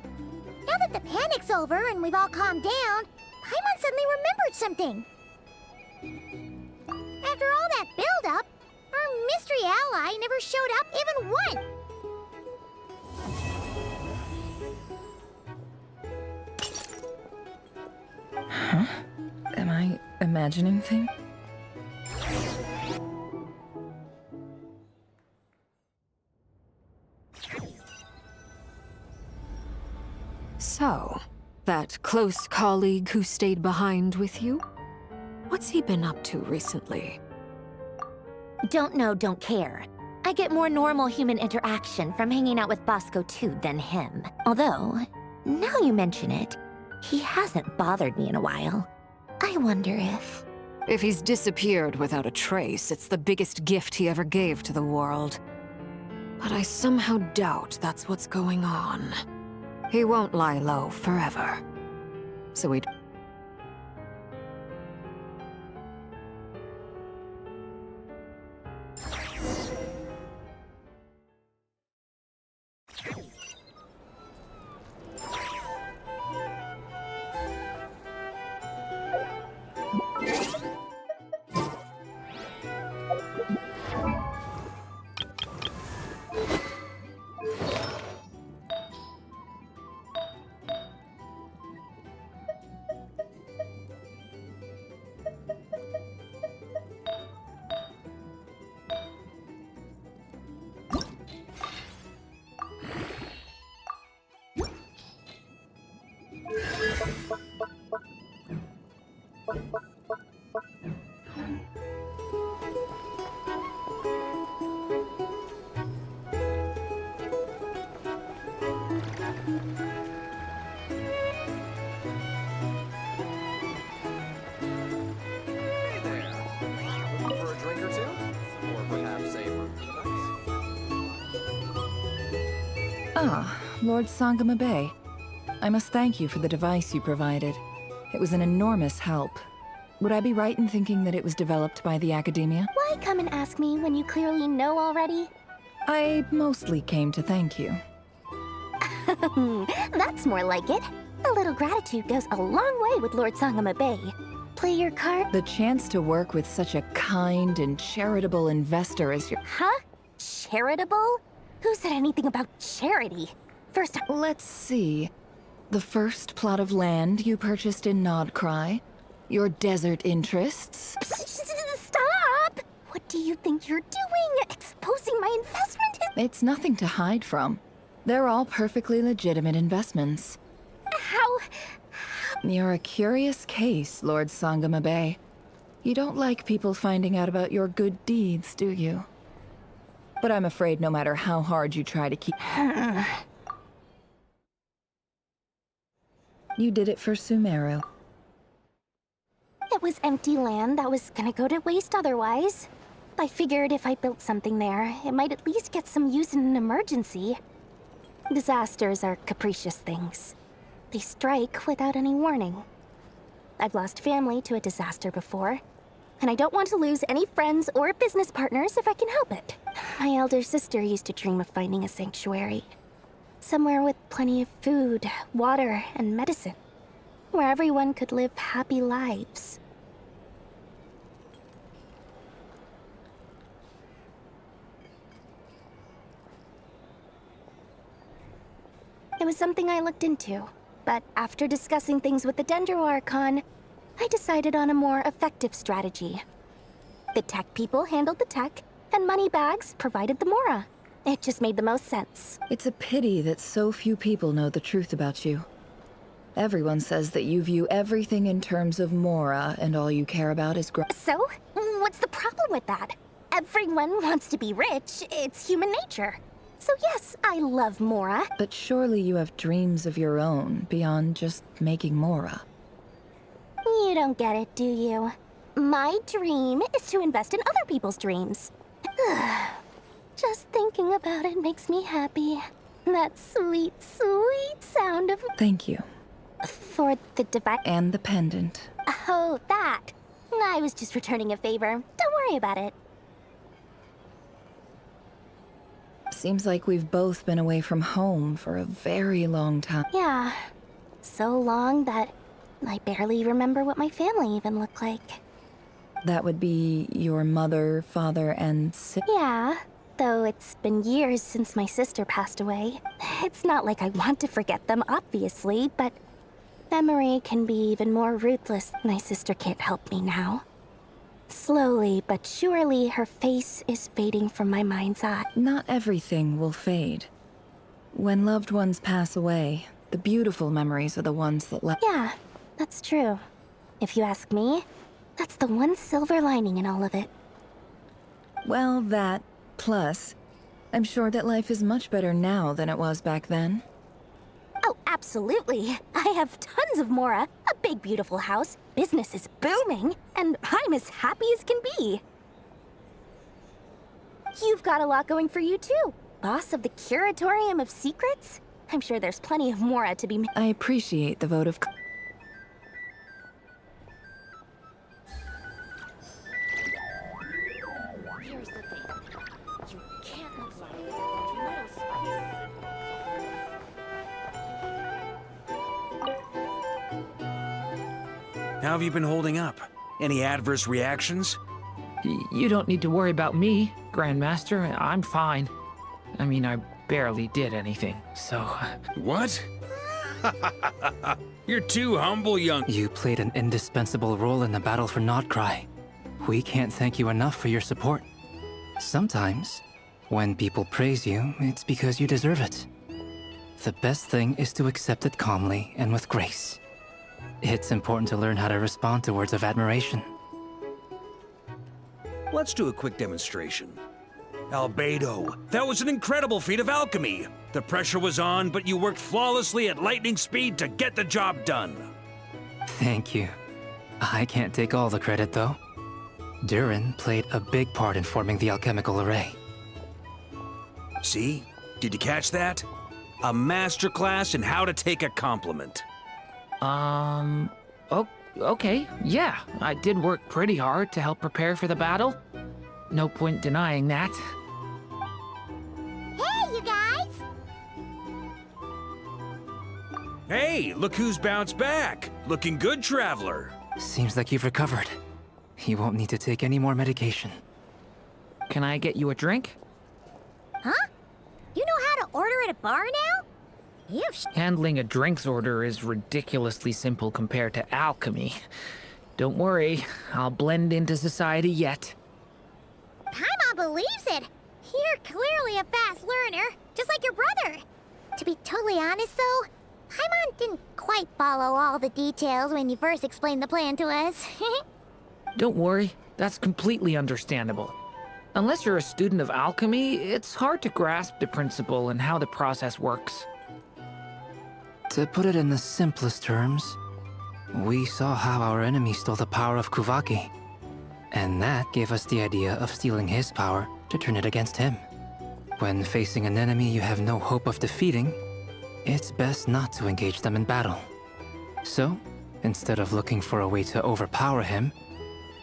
Now that the panic's over and we've all calmed down, Paimon suddenly remembered something. After all that build-up, our mystery ally never showed up even once. Huh? Am I imagining things? So, that close colleague who stayed behind with you? What's he been up to recently? Don't know, don't care. I get more normal human interaction from hanging out with Bosco 2 than him. Although, now you mention it, he hasn't bothered me in a while. I wonder if... If he's disappeared without a trace, it's the biggest gift he ever gave to the world. But I somehow doubt that's what's going on. He won't lie low forever. So we'd... Ah, Lord Sangama Bay. I must thank you for the device you provided. It was an enormous help. Would I be right in thinking that it was developed by the Academia? Why come and ask me when you clearly know already? I mostly came to thank you. That's more like it. A little gratitude goes a long way with Lord Sangama Bay. Play your card. The chance to work with such a kind and charitable investor as your... Huh? Charitable? Who said anything about charity? First, let's see. The first plot of land you purchased in Nodcry, your desert interests. Stop! What do you think you're doing? Exposing my investment in... It's nothing to hide from. They're all perfectly legitimate investments. How... You're a curious case, Lord Sangama Bay. You don't like people finding out about your good deeds, do you? But I'm afraid no matter how hard you try to keep... You did it for Sumeru. It was empty land that was gonna go to waste otherwise. I figured if I built something there, it might at least get some use in an emergency. Disasters are capricious things. They strike without any warning. I've lost family to a disaster before, and I don't want to lose any friends or business partners if I can help it. My elder sister used to dream of finding a sanctuary. Somewhere with plenty of food, water, and medicine. Where everyone could live happy lives. It was something I looked into, but after discussing things with the Dendro Archon, I decided on a more effective strategy. The tech people handled the tech, and Moneybags provided the Mora. It just made the most sense. It's a pity that so few people know the truth about you. Everyone says that you view everything in terms of Mora, and all you care about is So? What's the problem with that? Everyone wants to be rich. It's human nature. So yes, I love Mora. But surely you have dreams of your own, beyond just making Mora. You don't get it, do you? My dream is to invest in other people's dreams. Just thinking about it makes me happy. That sweet, sweet sound of... Thank you. For the device... And the pendant. Oh, that. I was just returning a favor. Don't worry about it. Seems like we've both been away from home for a very long time. Yeah. So long that I barely remember what my family even looked like. That would be your mother, father, and Yeah, though it's been years since my sister passed away. It's not like I want to forget them, obviously, but memory can be even more ruthless. My sister can't help me now. Slowly but surely, her face is fading from my mind's eye. Not everything will fade. When loved ones pass away, the beautiful memories are the ones that left. Yeah, that's true. If you ask me, that's the one silver lining in all of it. Well, that, plus, I'm sure that life is much better now than it was back then. Oh, absolutely. I have tons of Mora, a big beautiful house, business is booming, and I'm as happy as can be. You've got a lot going for you too. Boss of the Curatorium of Secrets? I'm sure there's plenty of Mora to be made. I appreciate the vote of... Here's the thing. You can't look like little spice. How have you been holding up? Any adverse reactions? You don't need to worry about me, Grandmaster. I'm fine. I mean, I barely did anything, so... What? You're too humble, young... You played an indispensable role in the battle for Notcry. We can't thank you enough for your support. Sometimes, when people praise you, it's because you deserve it. The best thing is to accept it calmly and with grace. It's important to learn how to respond to words of admiration. Let's do a quick demonstration. Albedo, that was an incredible feat of alchemy. The pressure was on, but you worked flawlessly at lightning speed to get the job done. Thank you. I can't take all the credit, though. Durin played a big part in forming the alchemical array. See? Did you catch that? A masterclass in how to take a compliment. Okay, yeah. I did work pretty hard to help prepare for the battle. No point denying that. Hey, you guys! Hey, look who's bounced back. Looking good, Traveler. Seems like you've recovered. You won't need to take any more medication. Can I get you a drink? Huh? You know how to order at a bar now? Handling a drinks order is ridiculously simple compared to alchemy. Don't worry, I'll blend into society yet. Paimon believes it! You're clearly a fast learner, just like your brother. To be totally honest, though, Paimon didn't quite follow all the details when you first explained the plan to us. Don't worry, that's completely understandable. Unless you're a student of alchemy, it's hard to grasp the principle and how the process works. To put it in the simplest terms, we saw how our enemy stole the power of Kuvaki. And that gave us the idea of stealing his power to turn it against him. When facing an enemy you have no hope of defeating, it's best not to engage them in battle. So, instead of looking for a way to overpower him,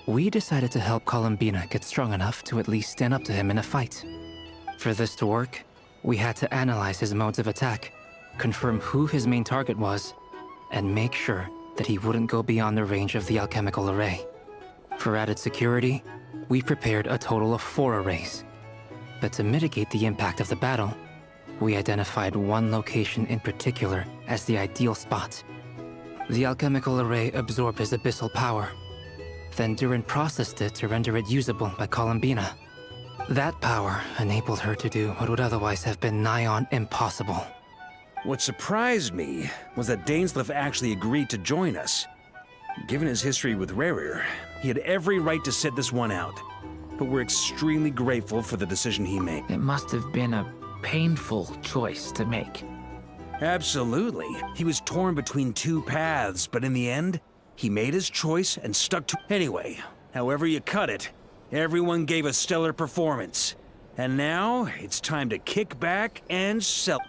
we decided to help Columbina get strong enough to at least stand up to him in a fight. For this to work, we had to analyze his modes of attack, confirm who his main target was, and make sure that he wouldn't go beyond the range of the alchemical array. For added security, we prepared a total of 4 arrays. But to mitigate the impact of the battle, we identified one location in particular as the ideal spot. The alchemical array absorbed his abyssal power. Then Durin processed it to render it usable by Columbina. That power enabled her to do what would otherwise have been nigh on impossible. What surprised me was that Dainsleif actually agreed to join us. Given his history with Rerir, he had every right to sit this one out. But we're extremely grateful for the decision he made. It must have been a painful choice to make. Absolutely. He was torn between 2 paths, but in the end, He made his choice and stuck to... Anyway, however you cut it, everyone gave a stellar performance. And now, it's time to kick back and sell...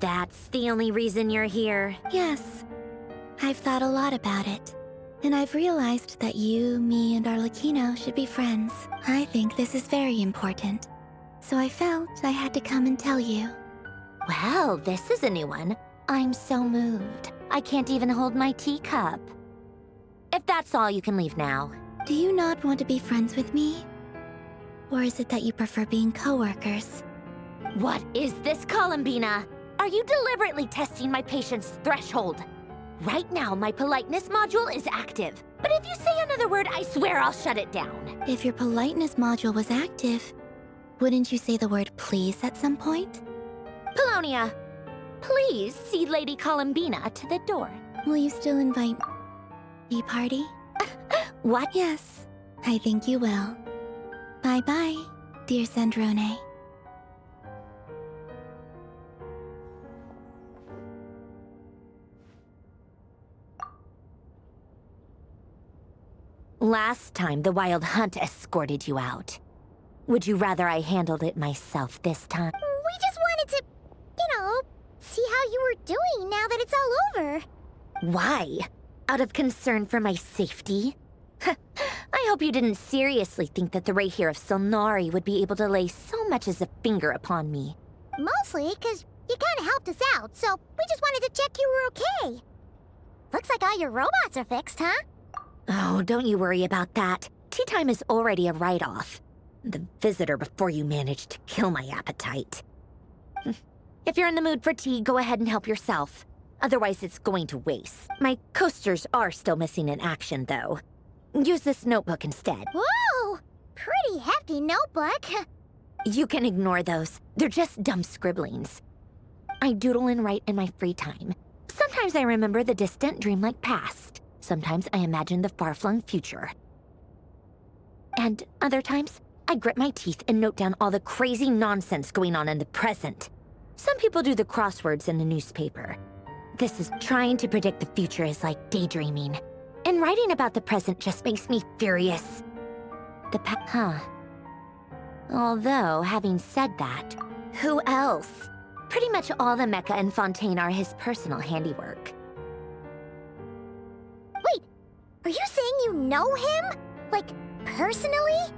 That's the only reason you're here. Yes. I've thought a lot about it. And I've realized that you, me, and Arlecchino should be friends. I think this is very important. So I felt I had to come and tell you. Well, this is a new one. I'm so moved. I can't even hold my teacup. If that's all, you can leave now. Do you not want to be friends with me? Or is it that you prefer being coworkers? What is this, Columbina? Are you deliberately testing my patience threshold? Right now, my politeness module is active. But if you say another word, I swear I'll shut it down. If your politeness module was active, wouldn't you say the word please at some point? Paulownia, please see Lady Columbina to the door. Will you still invite tea party? What? Yes, I think you will. Bye-bye, dear Sandrone. Last time, the Wild Hunt escorted you out. Would you rather I handled it myself this time? We just wanted to, see how you were doing now that it's all over. Why? Out of concern for my safety? I hope you didn't seriously think that the Rayhir of Solnari would be able to lay so much as a finger upon me. Mostly because you kind of helped us out, so we just wanted to check you were okay. Looks like all your robots are fixed, huh? Oh, don't you worry about that. Tea time is already a write-off. The visitor before you managed to kill my appetite. If you're in the mood for tea, go ahead and help yourself. Otherwise, it's going to waste. My coasters are still missing in action, though. Use this notebook instead. Whoa! Pretty hefty notebook. You can ignore those. They're just dumb scribblings. I doodle and write in my free time. Sometimes I remember the distant, dreamlike past. Sometimes I imagine the far-flung future. And other times, I grit my teeth and note down all the crazy nonsense going on in the present. Some people do the crosswords in the newspaper. This is trying to predict the future is like daydreaming. And writing about the present just makes me furious. Although, having said that, who else? Pretty much all the Mecha and Fontaine are his personal handiwork. Wait, are you saying you know him? Like, personally?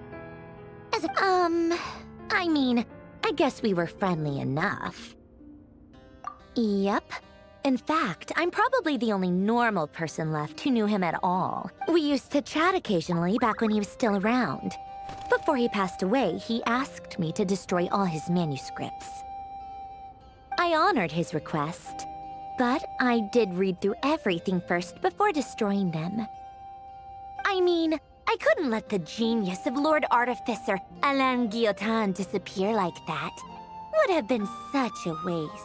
As if, I mean, I guess we were friendly enough. Yep. In fact, I'm probably the only normal person left who knew him at all. We used to chat occasionally back when he was still around. Before he passed away, he asked me to destroy all his manuscripts. I honored his request, but I did read through everything first before destroying them. I mean, I couldn't let the genius of Lord Artificer Alain Guillotin disappear like that. Would have been such a waste.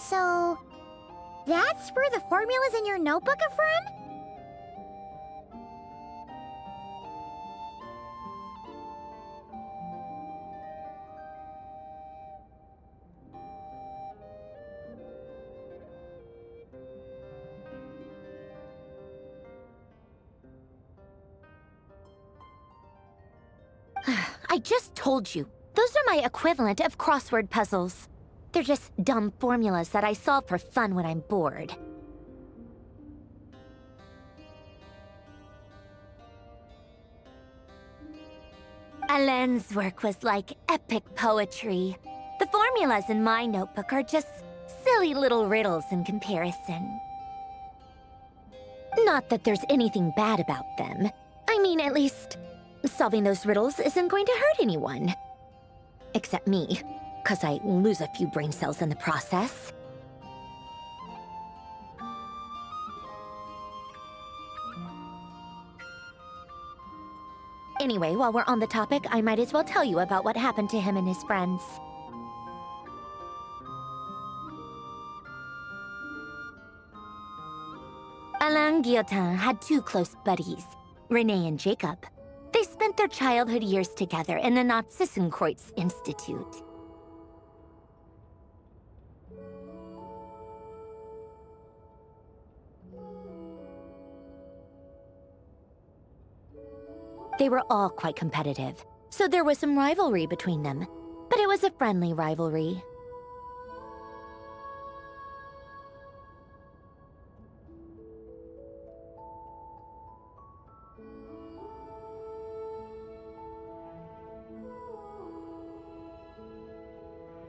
So, that's where the formulas in your notebook are from? I just told you. Those are my equivalent of crossword puzzles. They're just dumb formulas that I solve for fun when I'm bored. Alain's work was like epic poetry. The formulas in my notebook are just silly little riddles in comparison. Not that there's anything bad about them. I mean, at least, solving those riddles isn't going to hurt anyone. Except me, 'cause I lose a few brain cells in the process. Anyway, while we're on the topic, I might as well tell you about what happened to him and his friends. Alain Guillotin had two close buddies, Renee and Jacob. They spent their childhood years together in the Narzissenkreuz Institute. They were all quite competitive, so there was some rivalry between them, but it was a friendly rivalry.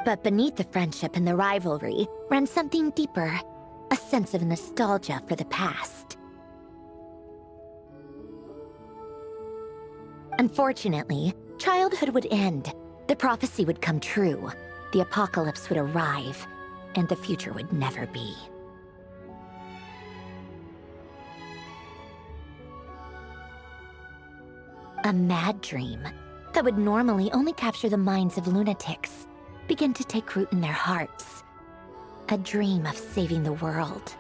But beneath the friendship and the rivalry ran something deeper, a sense of nostalgia for the past. Unfortunately, childhood would end, the prophecy would come true, the apocalypse would arrive, and the future would never be. A mad dream that would normally only capture the minds of lunatics began to take root in their hearts. A dream of saving the world.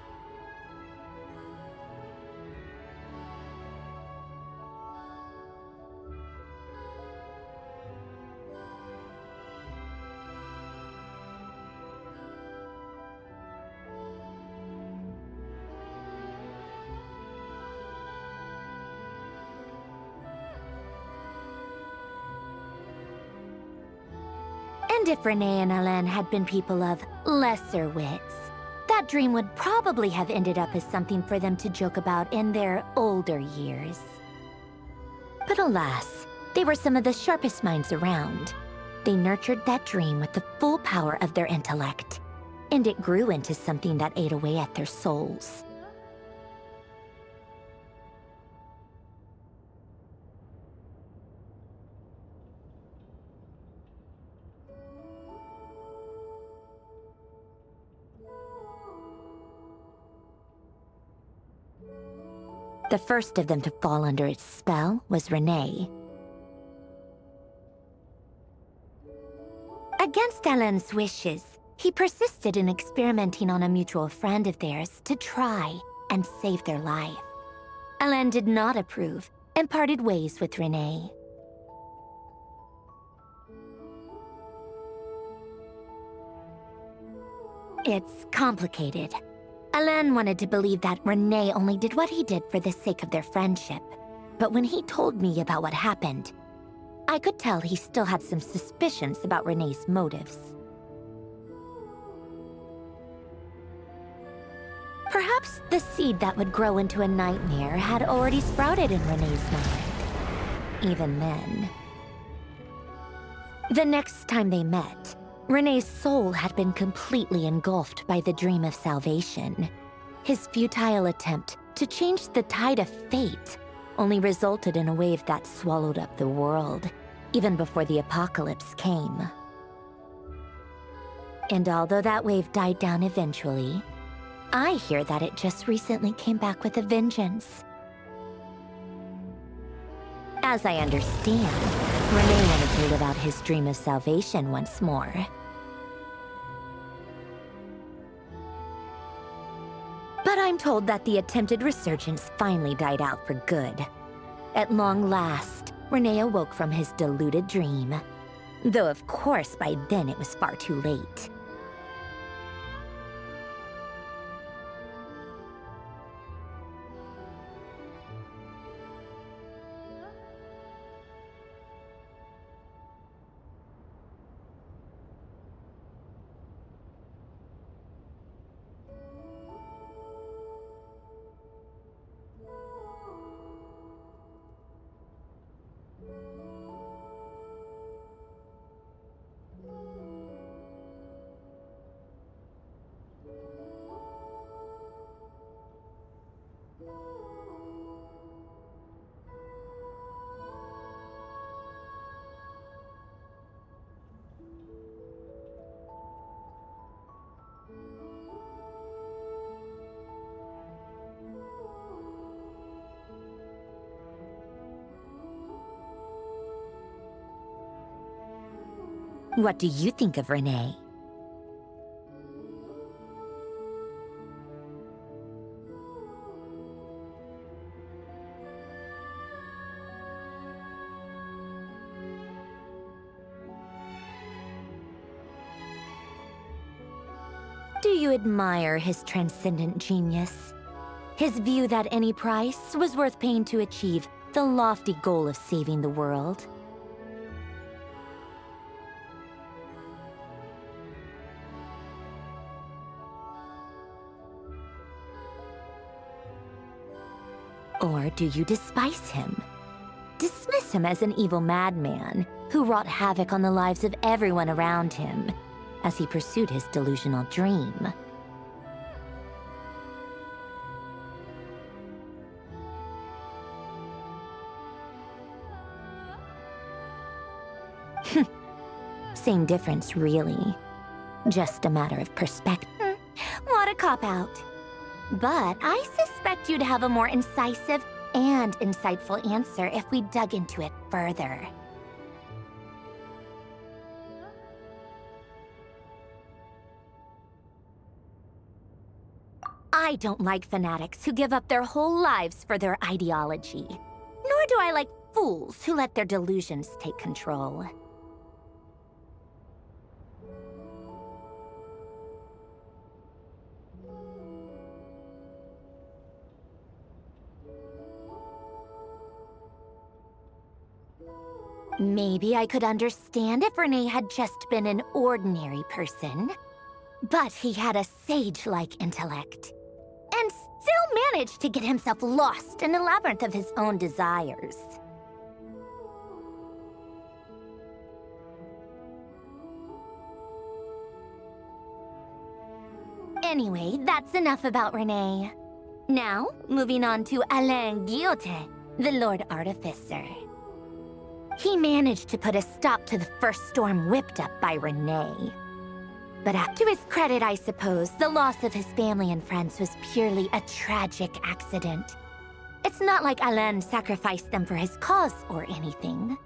And if Renee and Alain had been people of lesser wits, that dream would probably have ended up as something for them to joke about in their older years. But alas, they were some of the sharpest minds around. They nurtured that dream with the full power of their intellect, and it grew into something that ate away at their souls. The first of them to fall under its spell was Renee. Against Alain's wishes, he persisted in experimenting on a mutual friend of theirs to try and save their life. Alain did not approve and parted ways with Renee. It's complicated. Alain wanted to believe that Renee only did what he did for the sake of their friendship. But when he told me about what happened, I could tell he still had some suspicions about Renee's motives. Perhaps the seed that would grow into a nightmare had already sprouted in Renee's mind. Even then. The next time they met, Renee's soul had been completely engulfed by the dream of salvation. His futile attempt to change the tide of fate only resulted in a wave that swallowed up the world, even before the apocalypse came. And although that wave died down eventually, I hear that it just recently came back with a vengeance. As I understand, Renee wanted to live out his dream of salvation once more. But I'm told that the attempted resurgence finally died out for good. At long last, Renee awoke from his deluded dream. Though of course by then it was far too late. What do you think of Renee? Do you admire his transcendent genius? His view that any price was worth paying to achieve the lofty goal of saving the world? Or do you despise him? Dismiss him as an evil madman who wrought havoc on the lives of everyone around him as he pursued his delusional dream? Same difference, really. Just a matter of perspective. What a cop-out. But I suspect you'd have a more incisive and insightful answer if we dug into it further. I don't like fanatics who give up their whole lives for their ideology. Nor do I like fools who let their delusions take control. Maybe I could understand if Renee had just been an ordinary person. But he had a sage-like intellect. And still managed to get himself lost in the labyrinth of his own desires. Anyway, that's enough about Renee. Now, moving on to Alain Guillotin, the Lord Artificer. He managed to put a stop to the first storm whipped up by Renee. But to his credit, I suppose, the loss of his family and friends was purely a tragic accident. It's not like Alain sacrificed them for his cause or anything.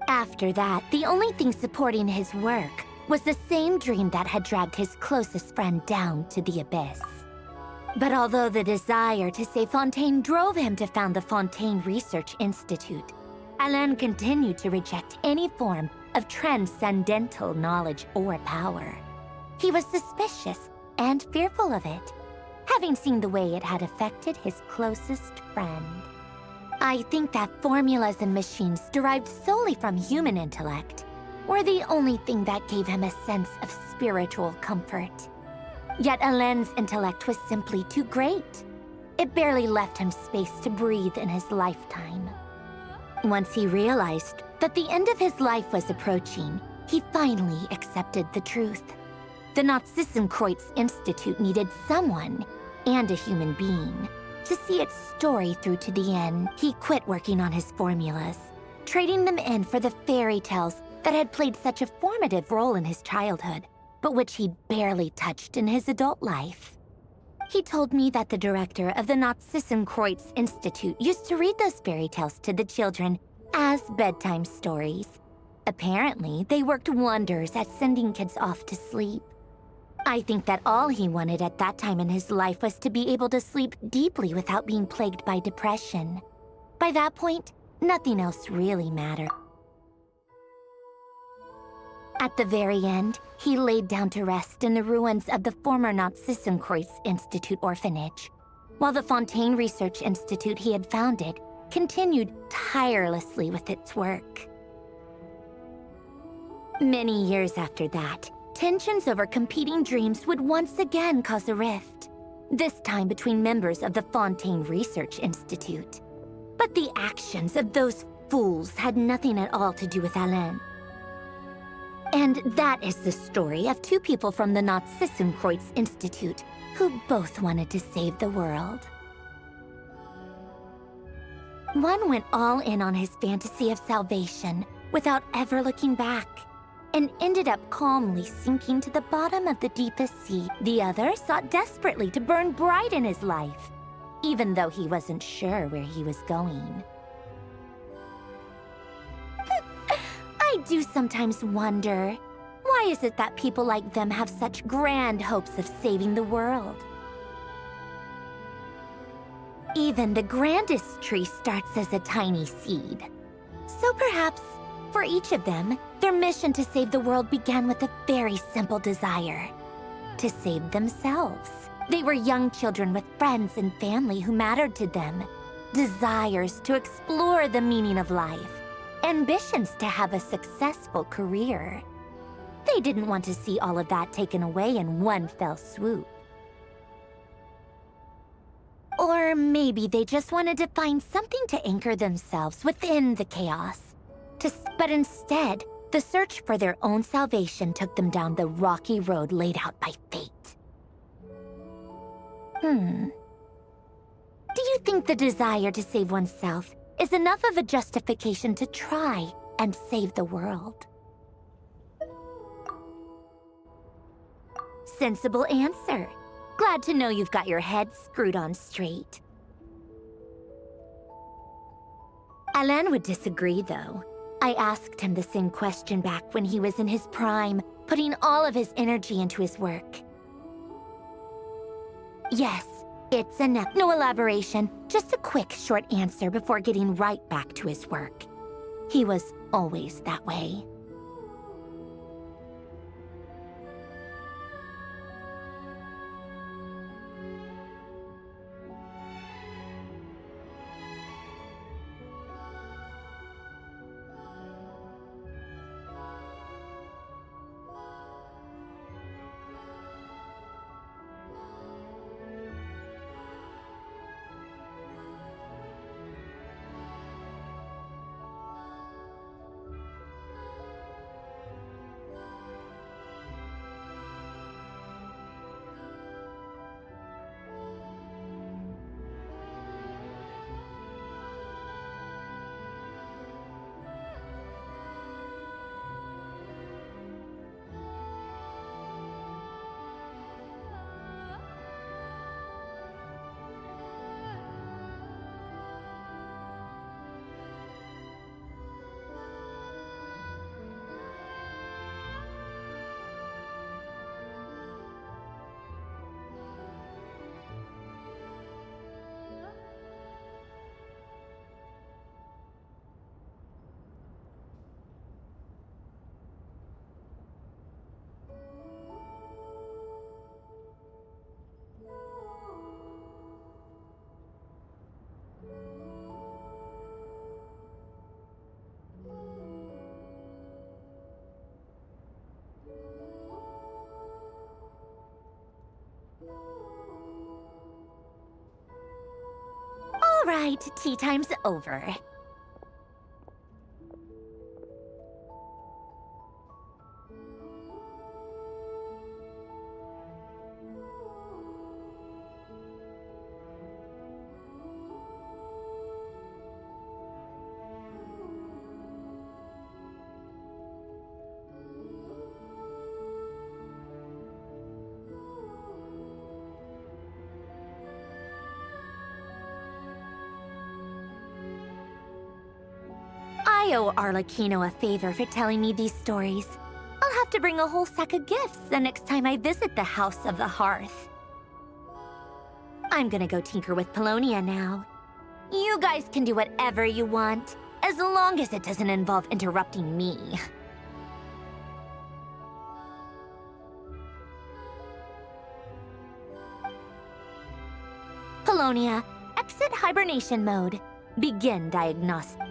After that, the only thing supporting his work was the same dream that had dragged his closest friend down to the abyss. But although the desire to save Fontaine drove him to found the Fontaine Research Institute, Alain continued to reject any form of transcendental knowledge or power. He was suspicious and fearful of it, having seen the way it had affected his closest friend. I think that formulas and machines derived solely from human intellect were the only thing that gave him a sense of spiritual comfort. Yet Alain's intellect was simply too great. It barely left him space to breathe in his lifetime. Once he realized that the end of his life was approaching, he finally accepted the truth. The Nazissenkreuz Institute needed someone, and a human being, to see its story through to the end. He quit working on his formulas, trading them in for the fairy tales that had played such a formative role in his childhood, but which he'd barely touched in his adult life. He told me that the director of the Nazissenkreuz Institute used to read those fairy tales to the children as bedtime stories. Apparently, they worked wonders at sending kids off to sleep. I think that all he wanted at that time in his life was to be able to sleep deeply without being plagued by depression. By that point, nothing else really mattered. At the very end, he laid down to rest in the ruins of the former Nazissenkreuz Institute orphanage, while the Fontaine Research Institute he had founded continued tirelessly with its work. Many years after that, tensions over competing dreams would once again cause a rift, this time between members of the Fontaine Research Institute. But the actions of those fools had nothing at all to do with Alain. And that is the story of two people from the Nazissenkreuz Institute who both wanted to save the world. One went all in on his fantasy of salvation without ever looking back, and ended up calmly sinking to the bottom of the deepest sea. The other sought desperately to burn bright in his life, even though he wasn't sure where he was going. I do sometimes wonder, why is it that people like them have such grand hopes of saving the world? Even the grandest tree starts as a tiny seed. So perhaps, for each of them, their mission to save the world began with a very simple desire: to save themselves. They were young children with friends and family who mattered to them, desires to explore the meaning of life, ambitions to have a successful career. They didn't want to see all of that taken away in one fell swoop. Or maybe they just wanted to find something to anchor themselves within the chaos. But instead, the search for their own salvation took them down the rocky road laid out by fate. Do you think the desire to save oneself is enough of a justification to try and save the world? Sensible answer. Glad to know you've got your head screwed on straight. Alain would disagree, though. I asked him the same question back when he was in his prime, putting all of his energy into his work. Yes, it's enough. No elaboration, just a quick, short answer before getting right back to his work. He was always that way. wait, tea time's over. I owe Arlecchino a favor for telling me these stories. I'll have to bring a whole sack of gifts the next time I visit the House of the Hearth. I'm gonna go tinker with Paulownia now. You guys can do whatever you want, as long as it doesn't involve interrupting me. Paulownia, exit hibernation mode. Begin diagnostic.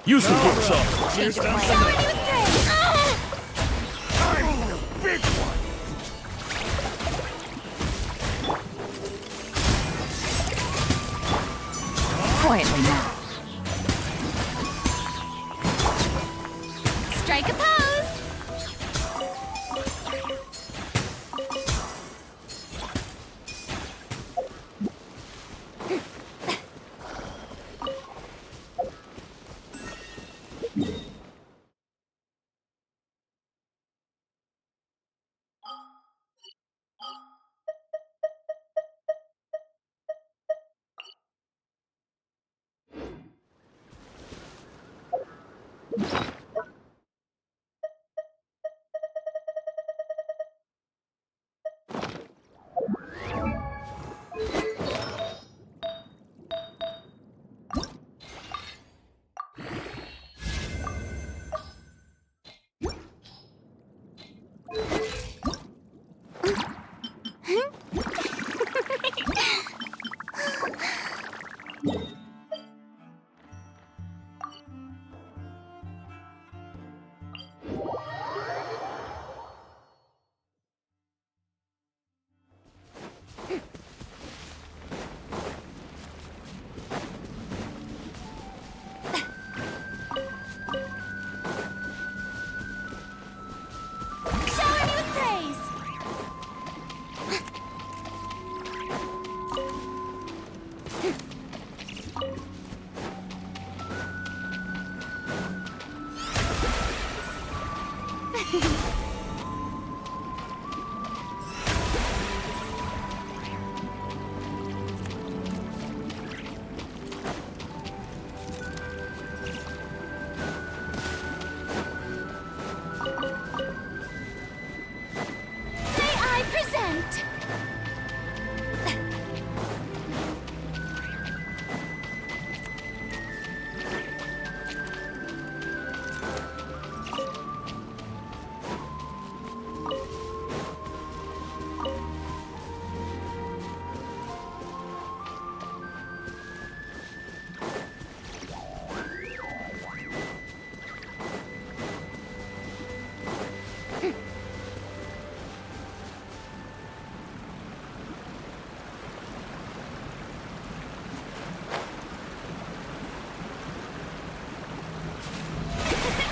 Use the workshop. Shower you with praise! I'm the big one. Quietly now. Strike a pose! I present...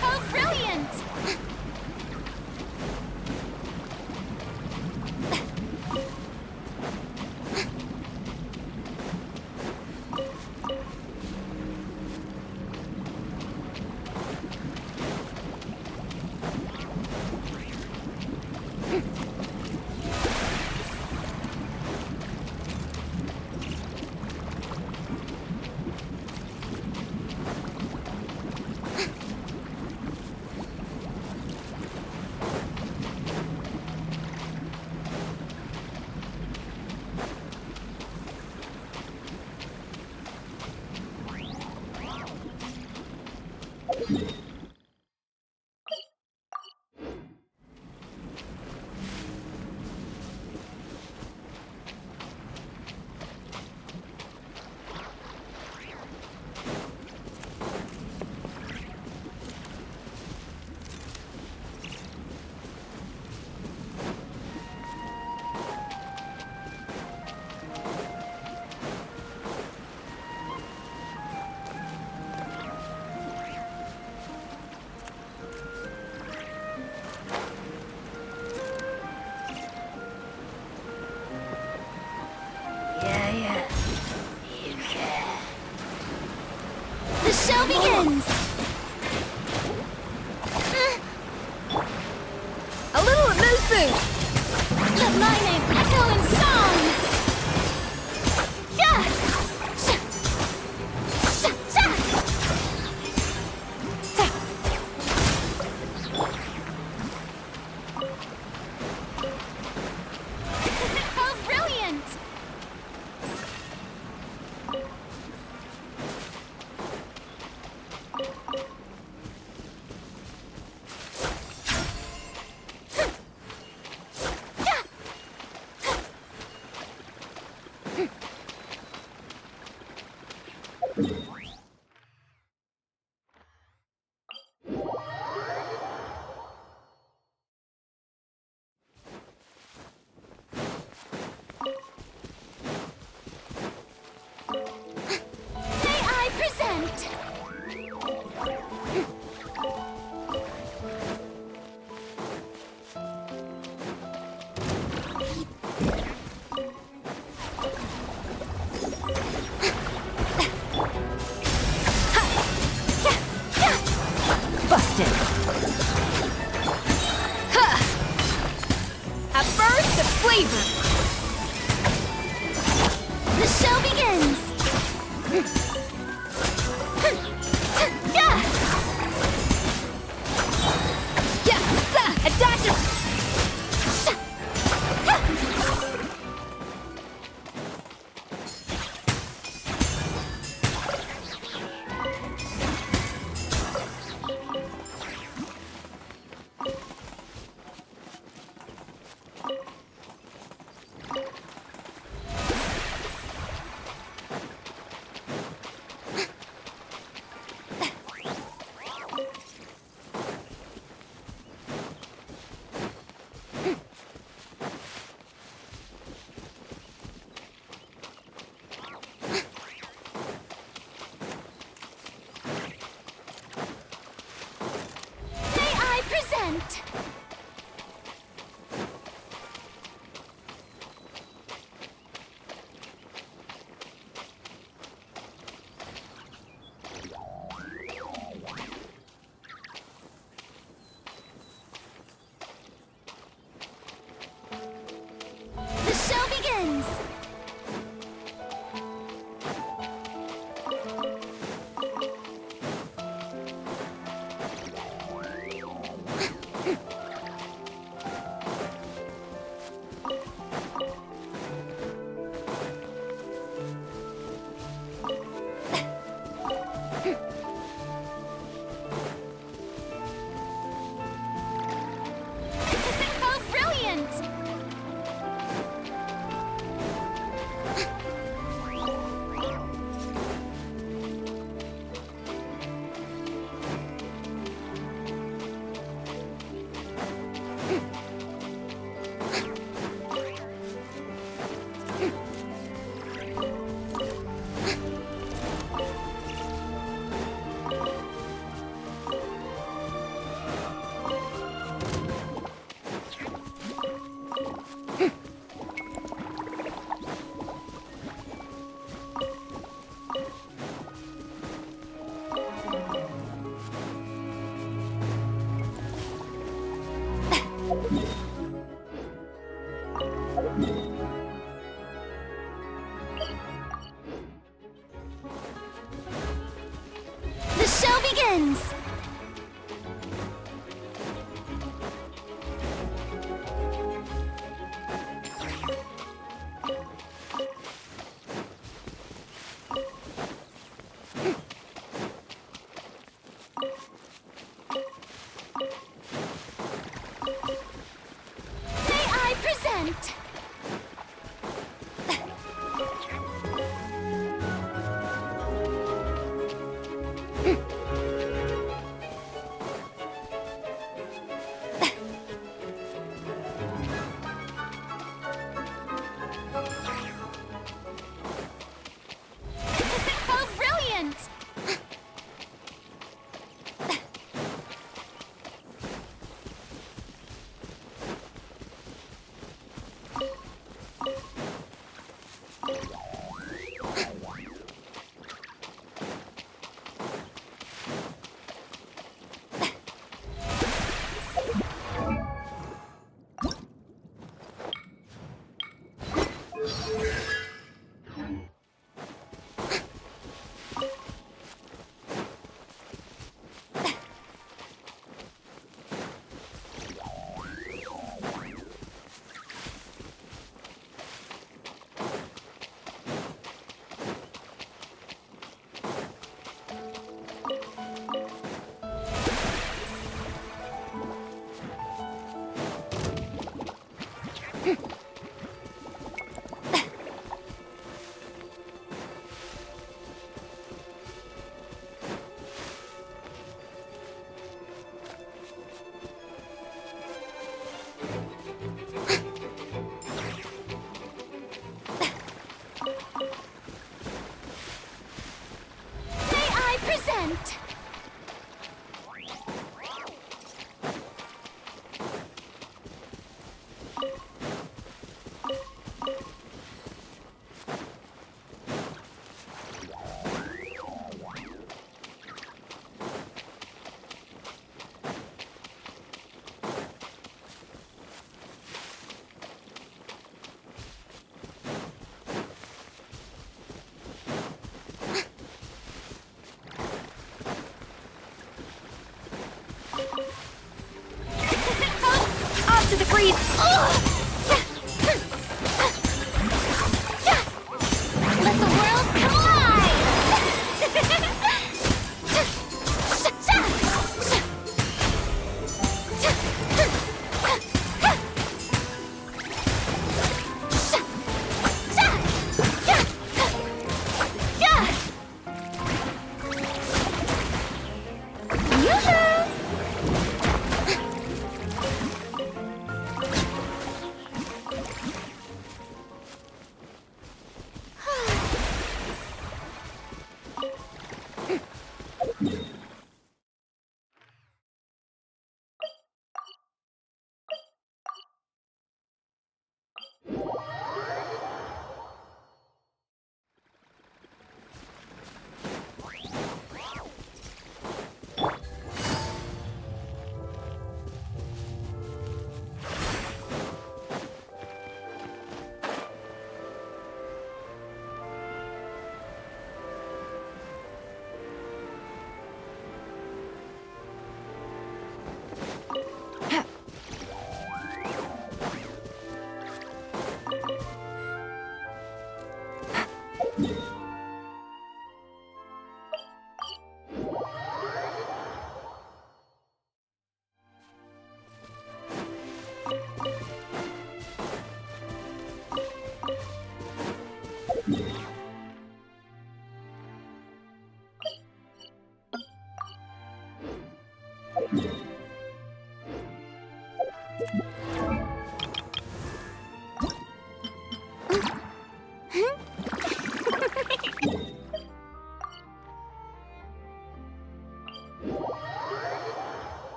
Oh, brilliant! The show begins! A little amusing! Let my name echo in song! Yeah! Sha! Sha! Sha! Sa! Oh, brilliant! May I present? Busted! Ha! A burst of flavor! The show begins! A dash of... May I present? begins! May I present? How brilliant! May I present? Off to the breeze! Let the world come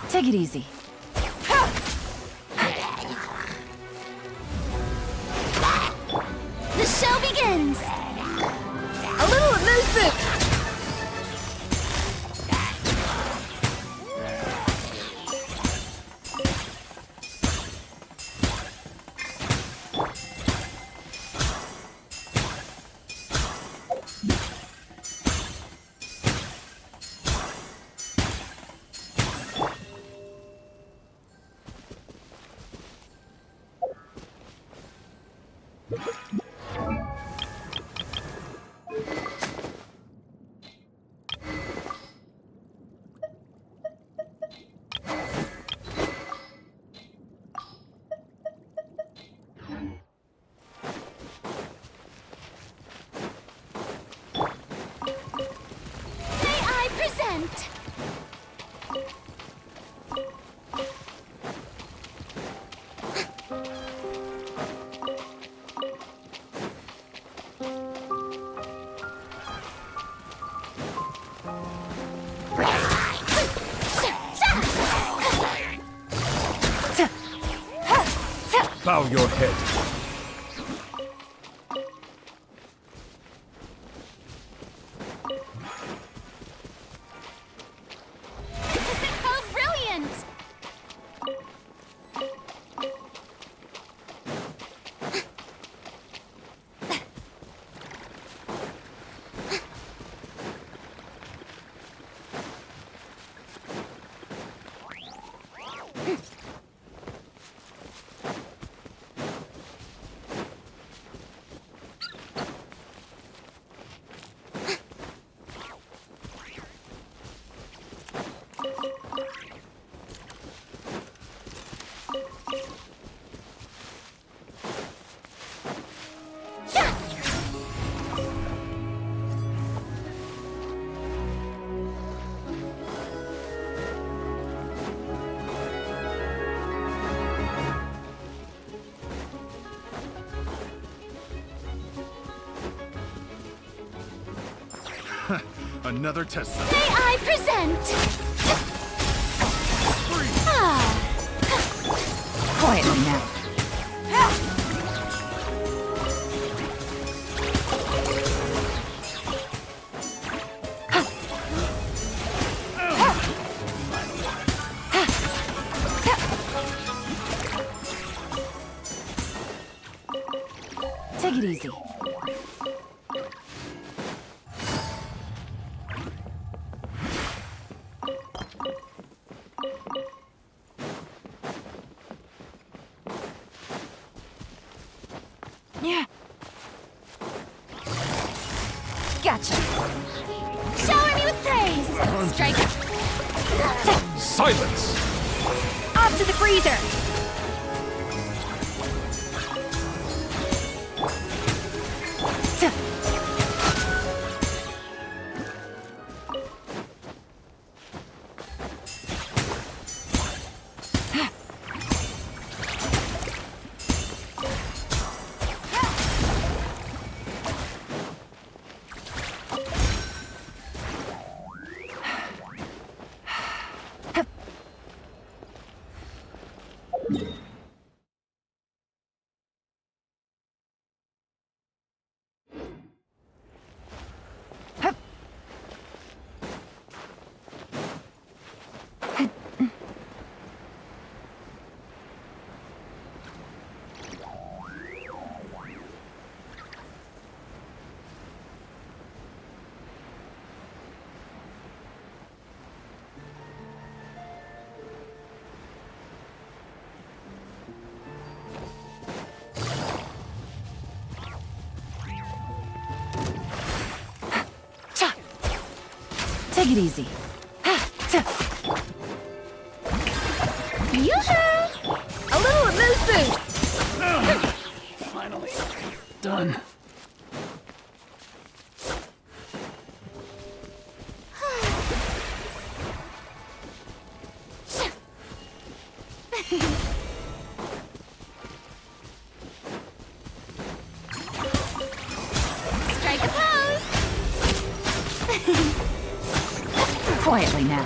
Take it easy. The show begins! A little amusement! May I present? Bow your head. How brilliant! Another test. May I present? Quietly now. Take it easy. Yeah. Gotcha. Shower me with praise! Strike. Silence! Off to the freezer! Take it easy. Yoo-hoo! A little amuse boost! Finally. Done. Strike a pose! Quietly now.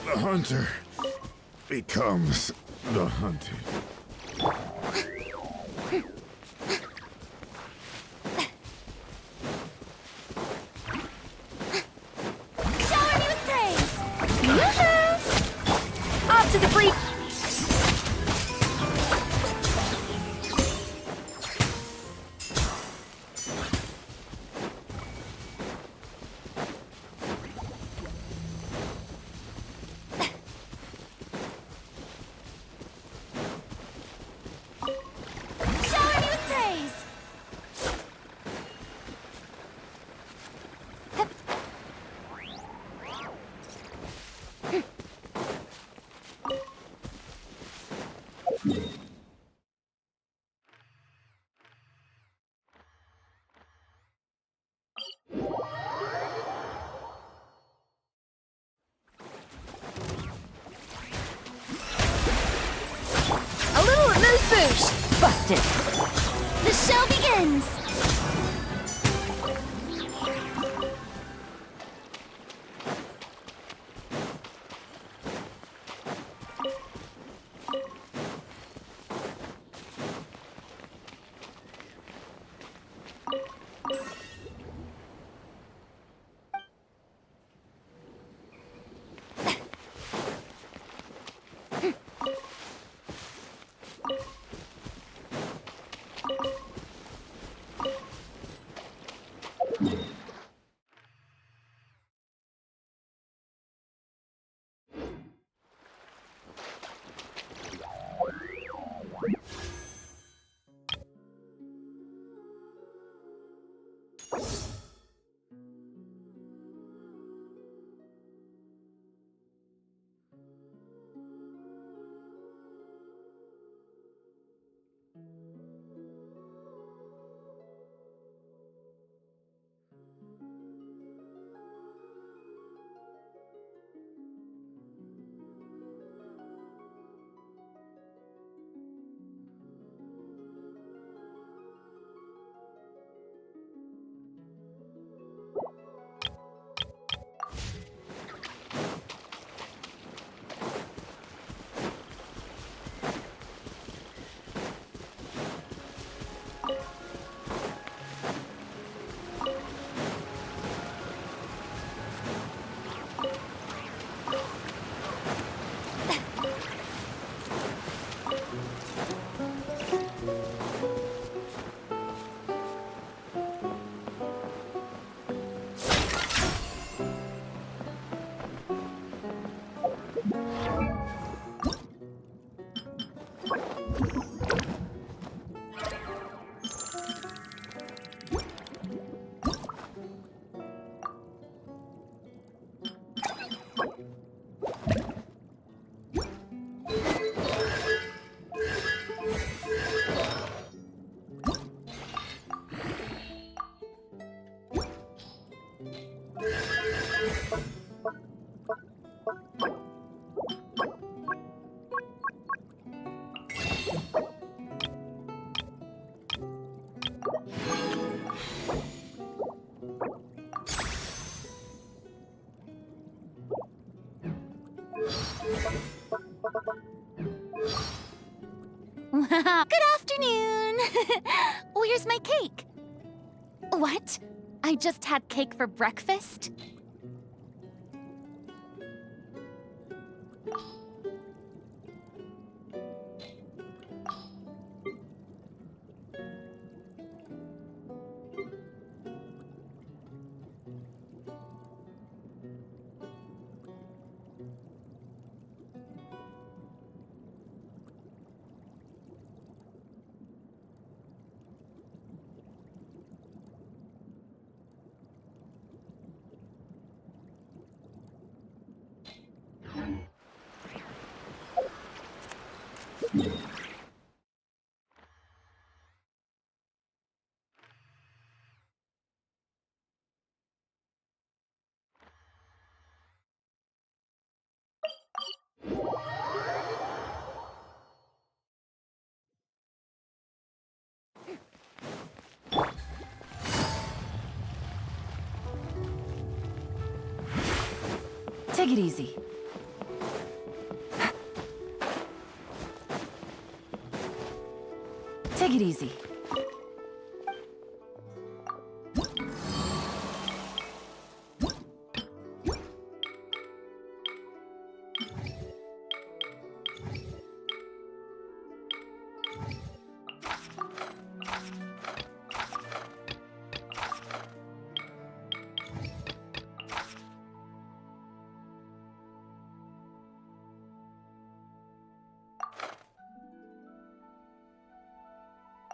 The hunter becomes the hunted. Shower me with praise! Yoo-hoo! Off to the free... Understood. The show begins! Good afternoon! Where's my cake? What? I just had cake for breakfast? Take it easy. Take it easy.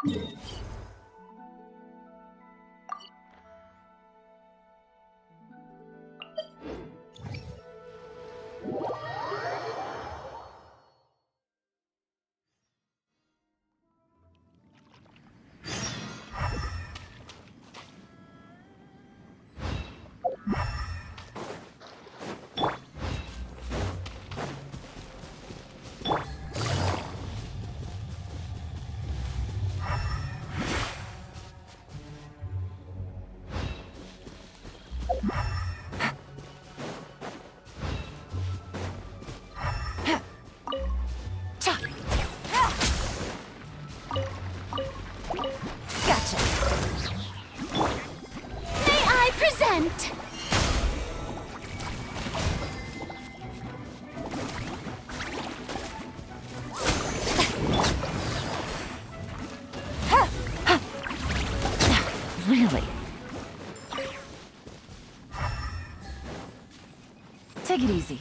Yeah. won't. Really? Take it easy.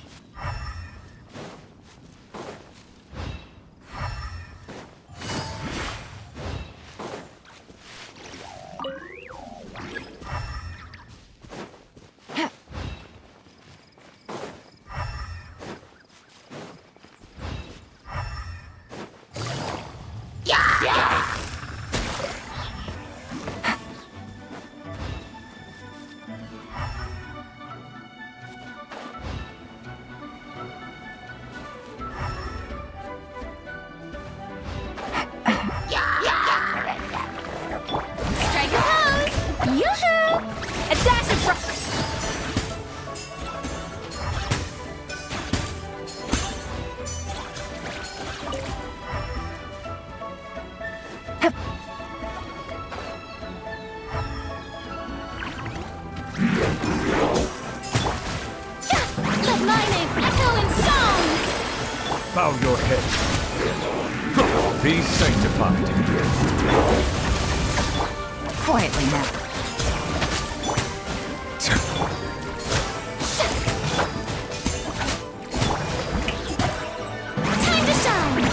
Strike a pose! Yoo-hoo! A dash of rock! Let my name echo in song! Bow your head. Be sanctified. Quietly now. Time to shine!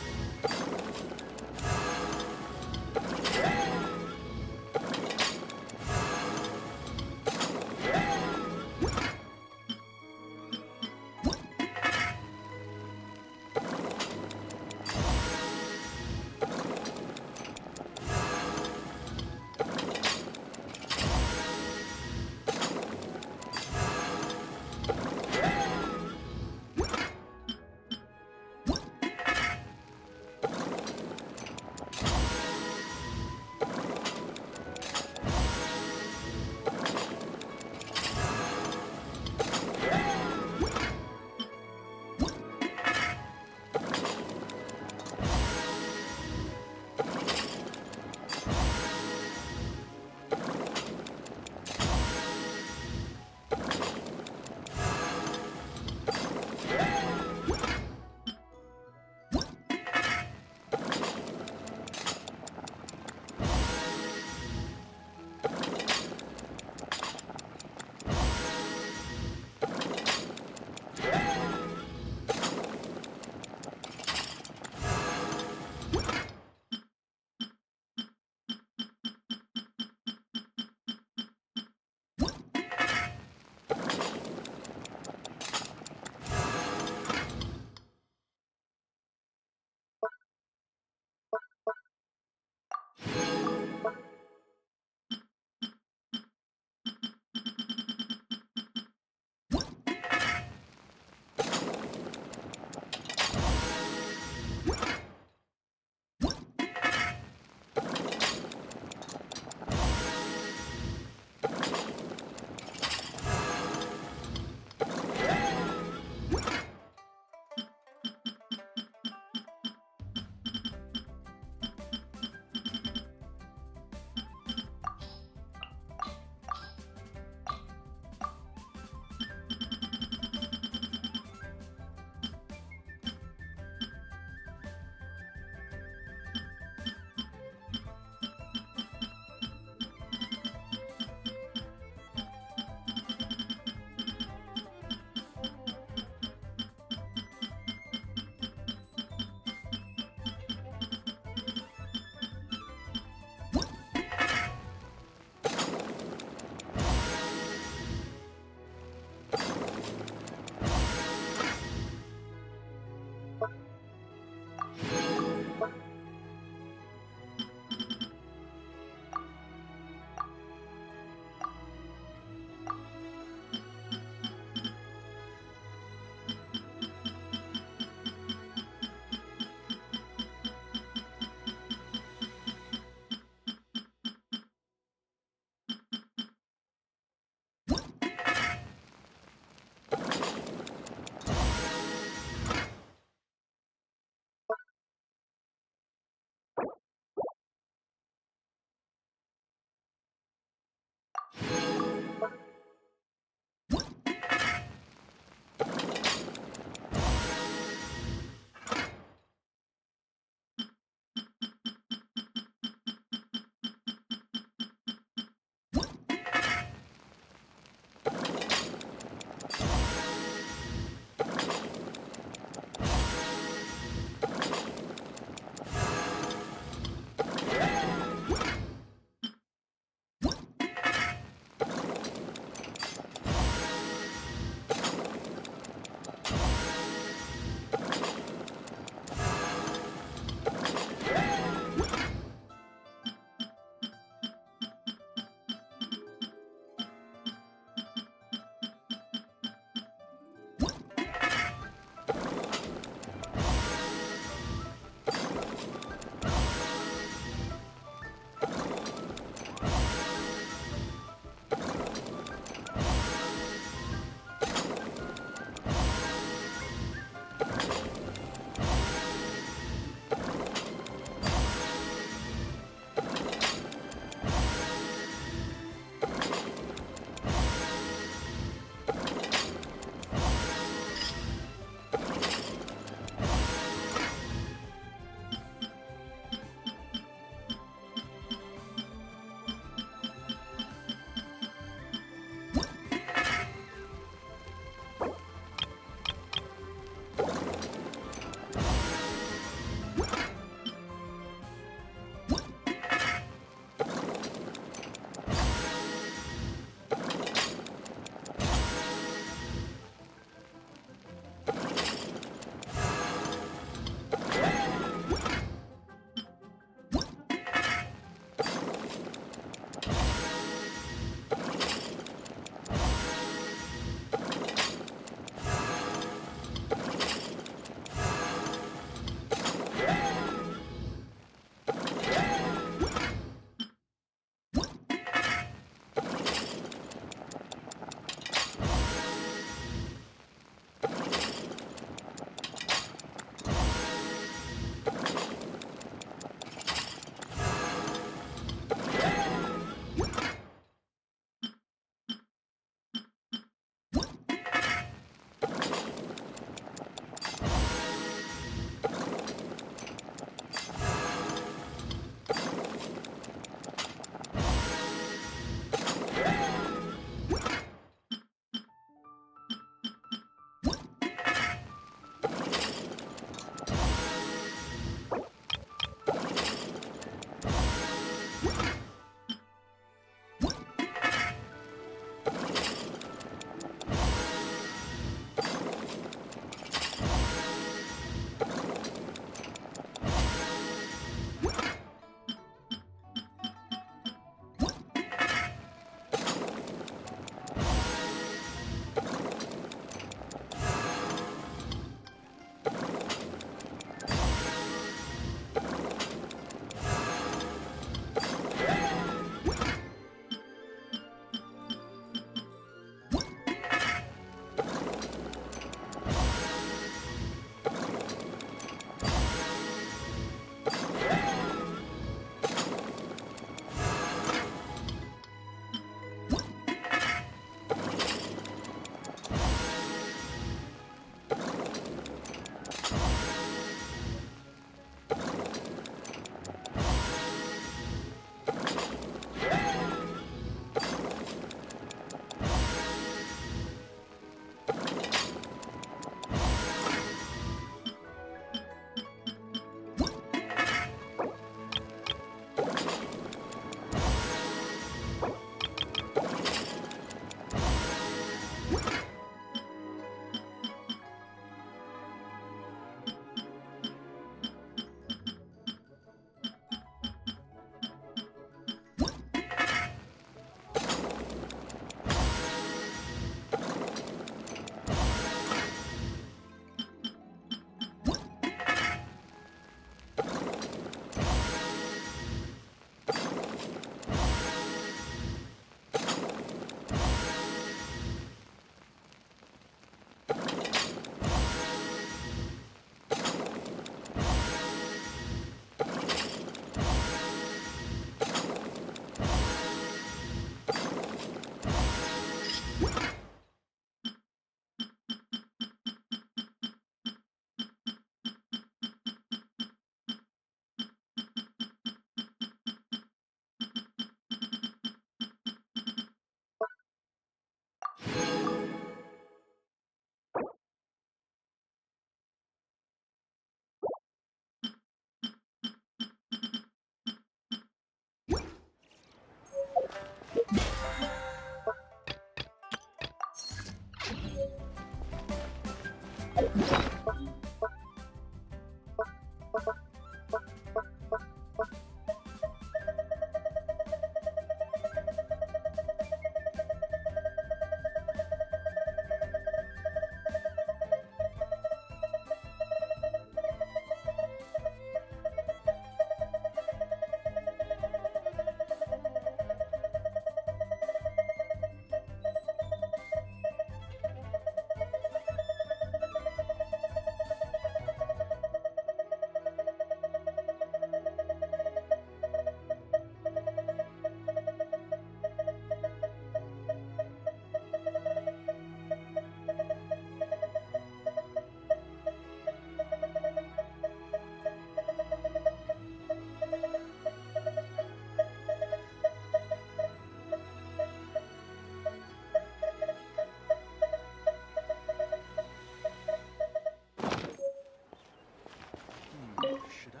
Should I?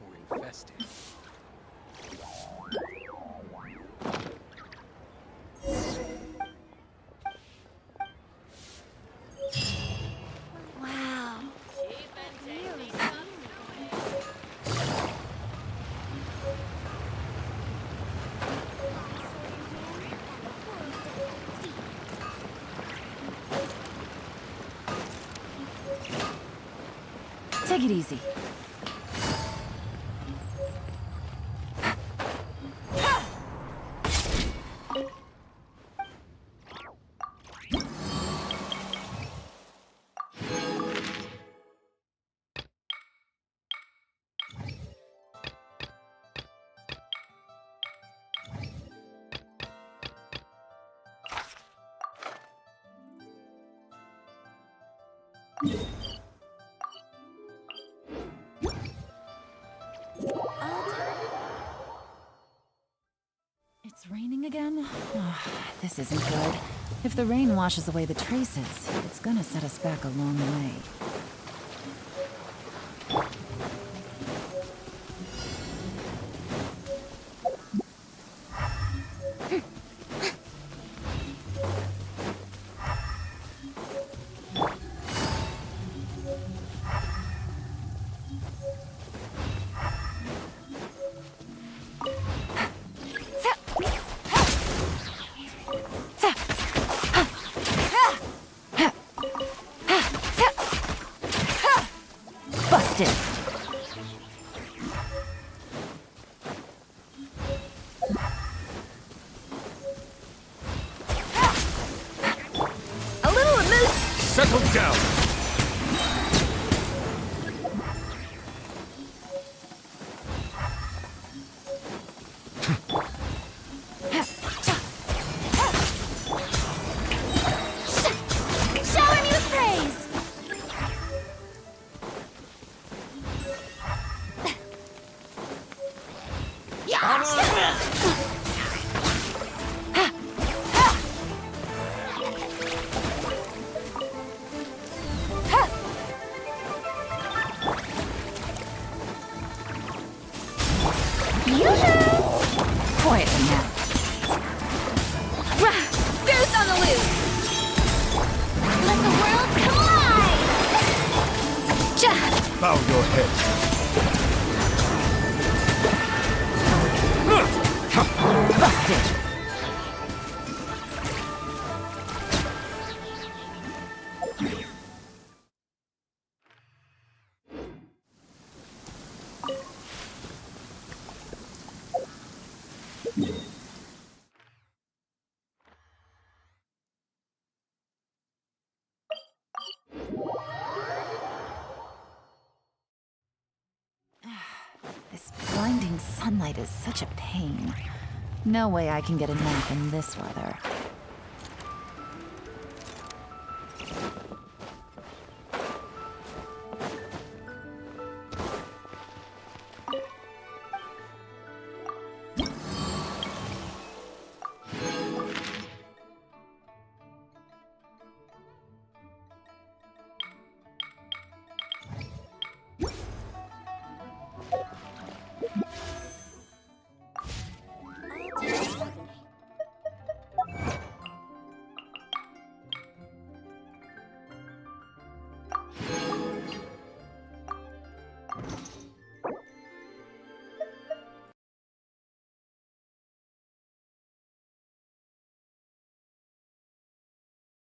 We're infested. Wow. Take it easy. It's raining again? Oh, this isn't good. If the rain washes away the traces, it's gonna set us back a long way. Busted! A little loose. Settle down! Shower me with praise. Quietly now. Goose on the loose. Let the world collide. Bow your head. Busted! This blinding sunlight is such a pain. No way I can get a nap in this weather.